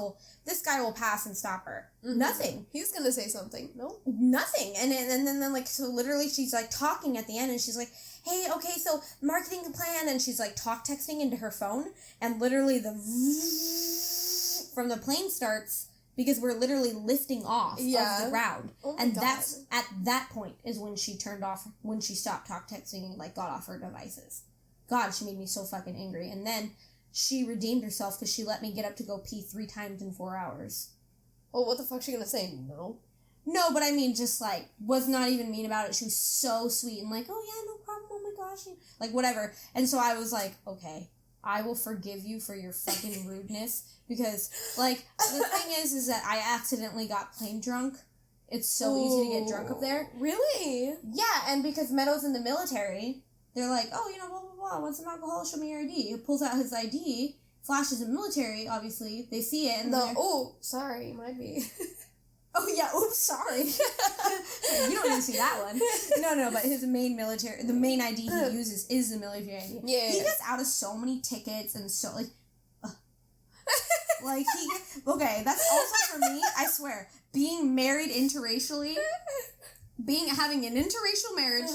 guy will pass and stop her. Mm-hmm. Nothing. He's gonna say something. No? Nothing. And then, like, so literally she's, like, talking at the end, and she's like, hey, okay, so marketing plan, and she's, like, texting into her phone, and literally from the plane starts, because we're literally lifting off of the ground. Oh and God. That's, at that point, is when she stopped texting and, like, got off her devices. God, she made me so fucking angry. And then she redeemed herself because she let me get up to go pee 3 times in 4 hours. Well, what the fuck's she gonna say? No? No, but I mean, just, like, was not even mean about it. She was so sweet and like, oh, yeah, no problem, oh my gosh. Like, whatever. And so I was like, okay, I will forgive you for your fucking rudeness. Because, like, the thing is that I accidentally got plane drunk. It's so easy to get drunk up there. Really? Yeah, and because Meto's in the military, they're like, oh, you know, blah, blah, blah, want some alcohol? Show me your ID. He pulls out his ID, flashes in military, obviously. They see it, and sorry, might be. Oh, yeah, oops, sorry. You don't even see that one. No, but his main ID he uses is the military ID. Yeah. He gets out of so many tickets and so, like, like, that's also for me, I swear, being married interracially, having an interracial marriage,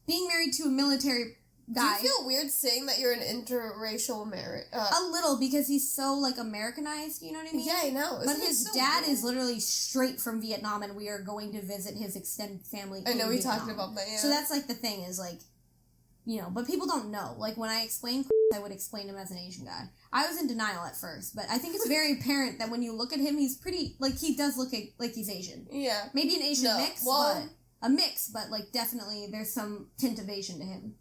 being married to a military guy. Do you feel weird saying that you're an interracial marriage? A little, because he's so, like, Americanized, you know what I mean? Yeah, I know. But his dad is literally straight from Vietnam, and we are going to visit his extended family I know, we talked about that, yeah. So that's, like, the thing is, like, you know, but people don't know. Like, when I explain I would explain him as an Asian guy. I was in denial at first, but I think it's very apparent that when you look at him, he's pretty, like, he does look like he's Asian. Yeah. Maybe an Asian mix, but, like, definitely there's some tint of Asian to him.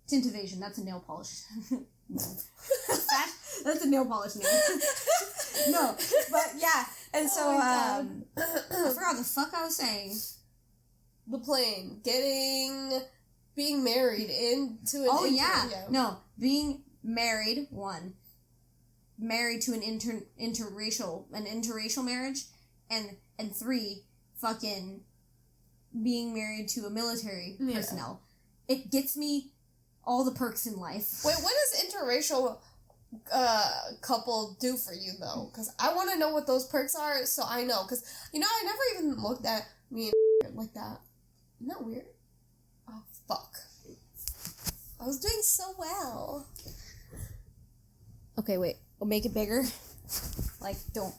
Tint of Asian, that's a nail polish. That's a nail polish name. No, but, yeah, and so, I forgot the fuck I was saying. The plane, being married into an No, being married, married to an interracial marriage, and 3, fucking being married to a military personnel. It gets me all the perks in life. Wait, what does interracial couple do for you, though? Because I want to know what those perks are, so I know. Because, you know, I never even looked at me and like that. Isn't that weird? Oh, fuck. I was doing so well. Okay, wait. We'll make it bigger. Like, don't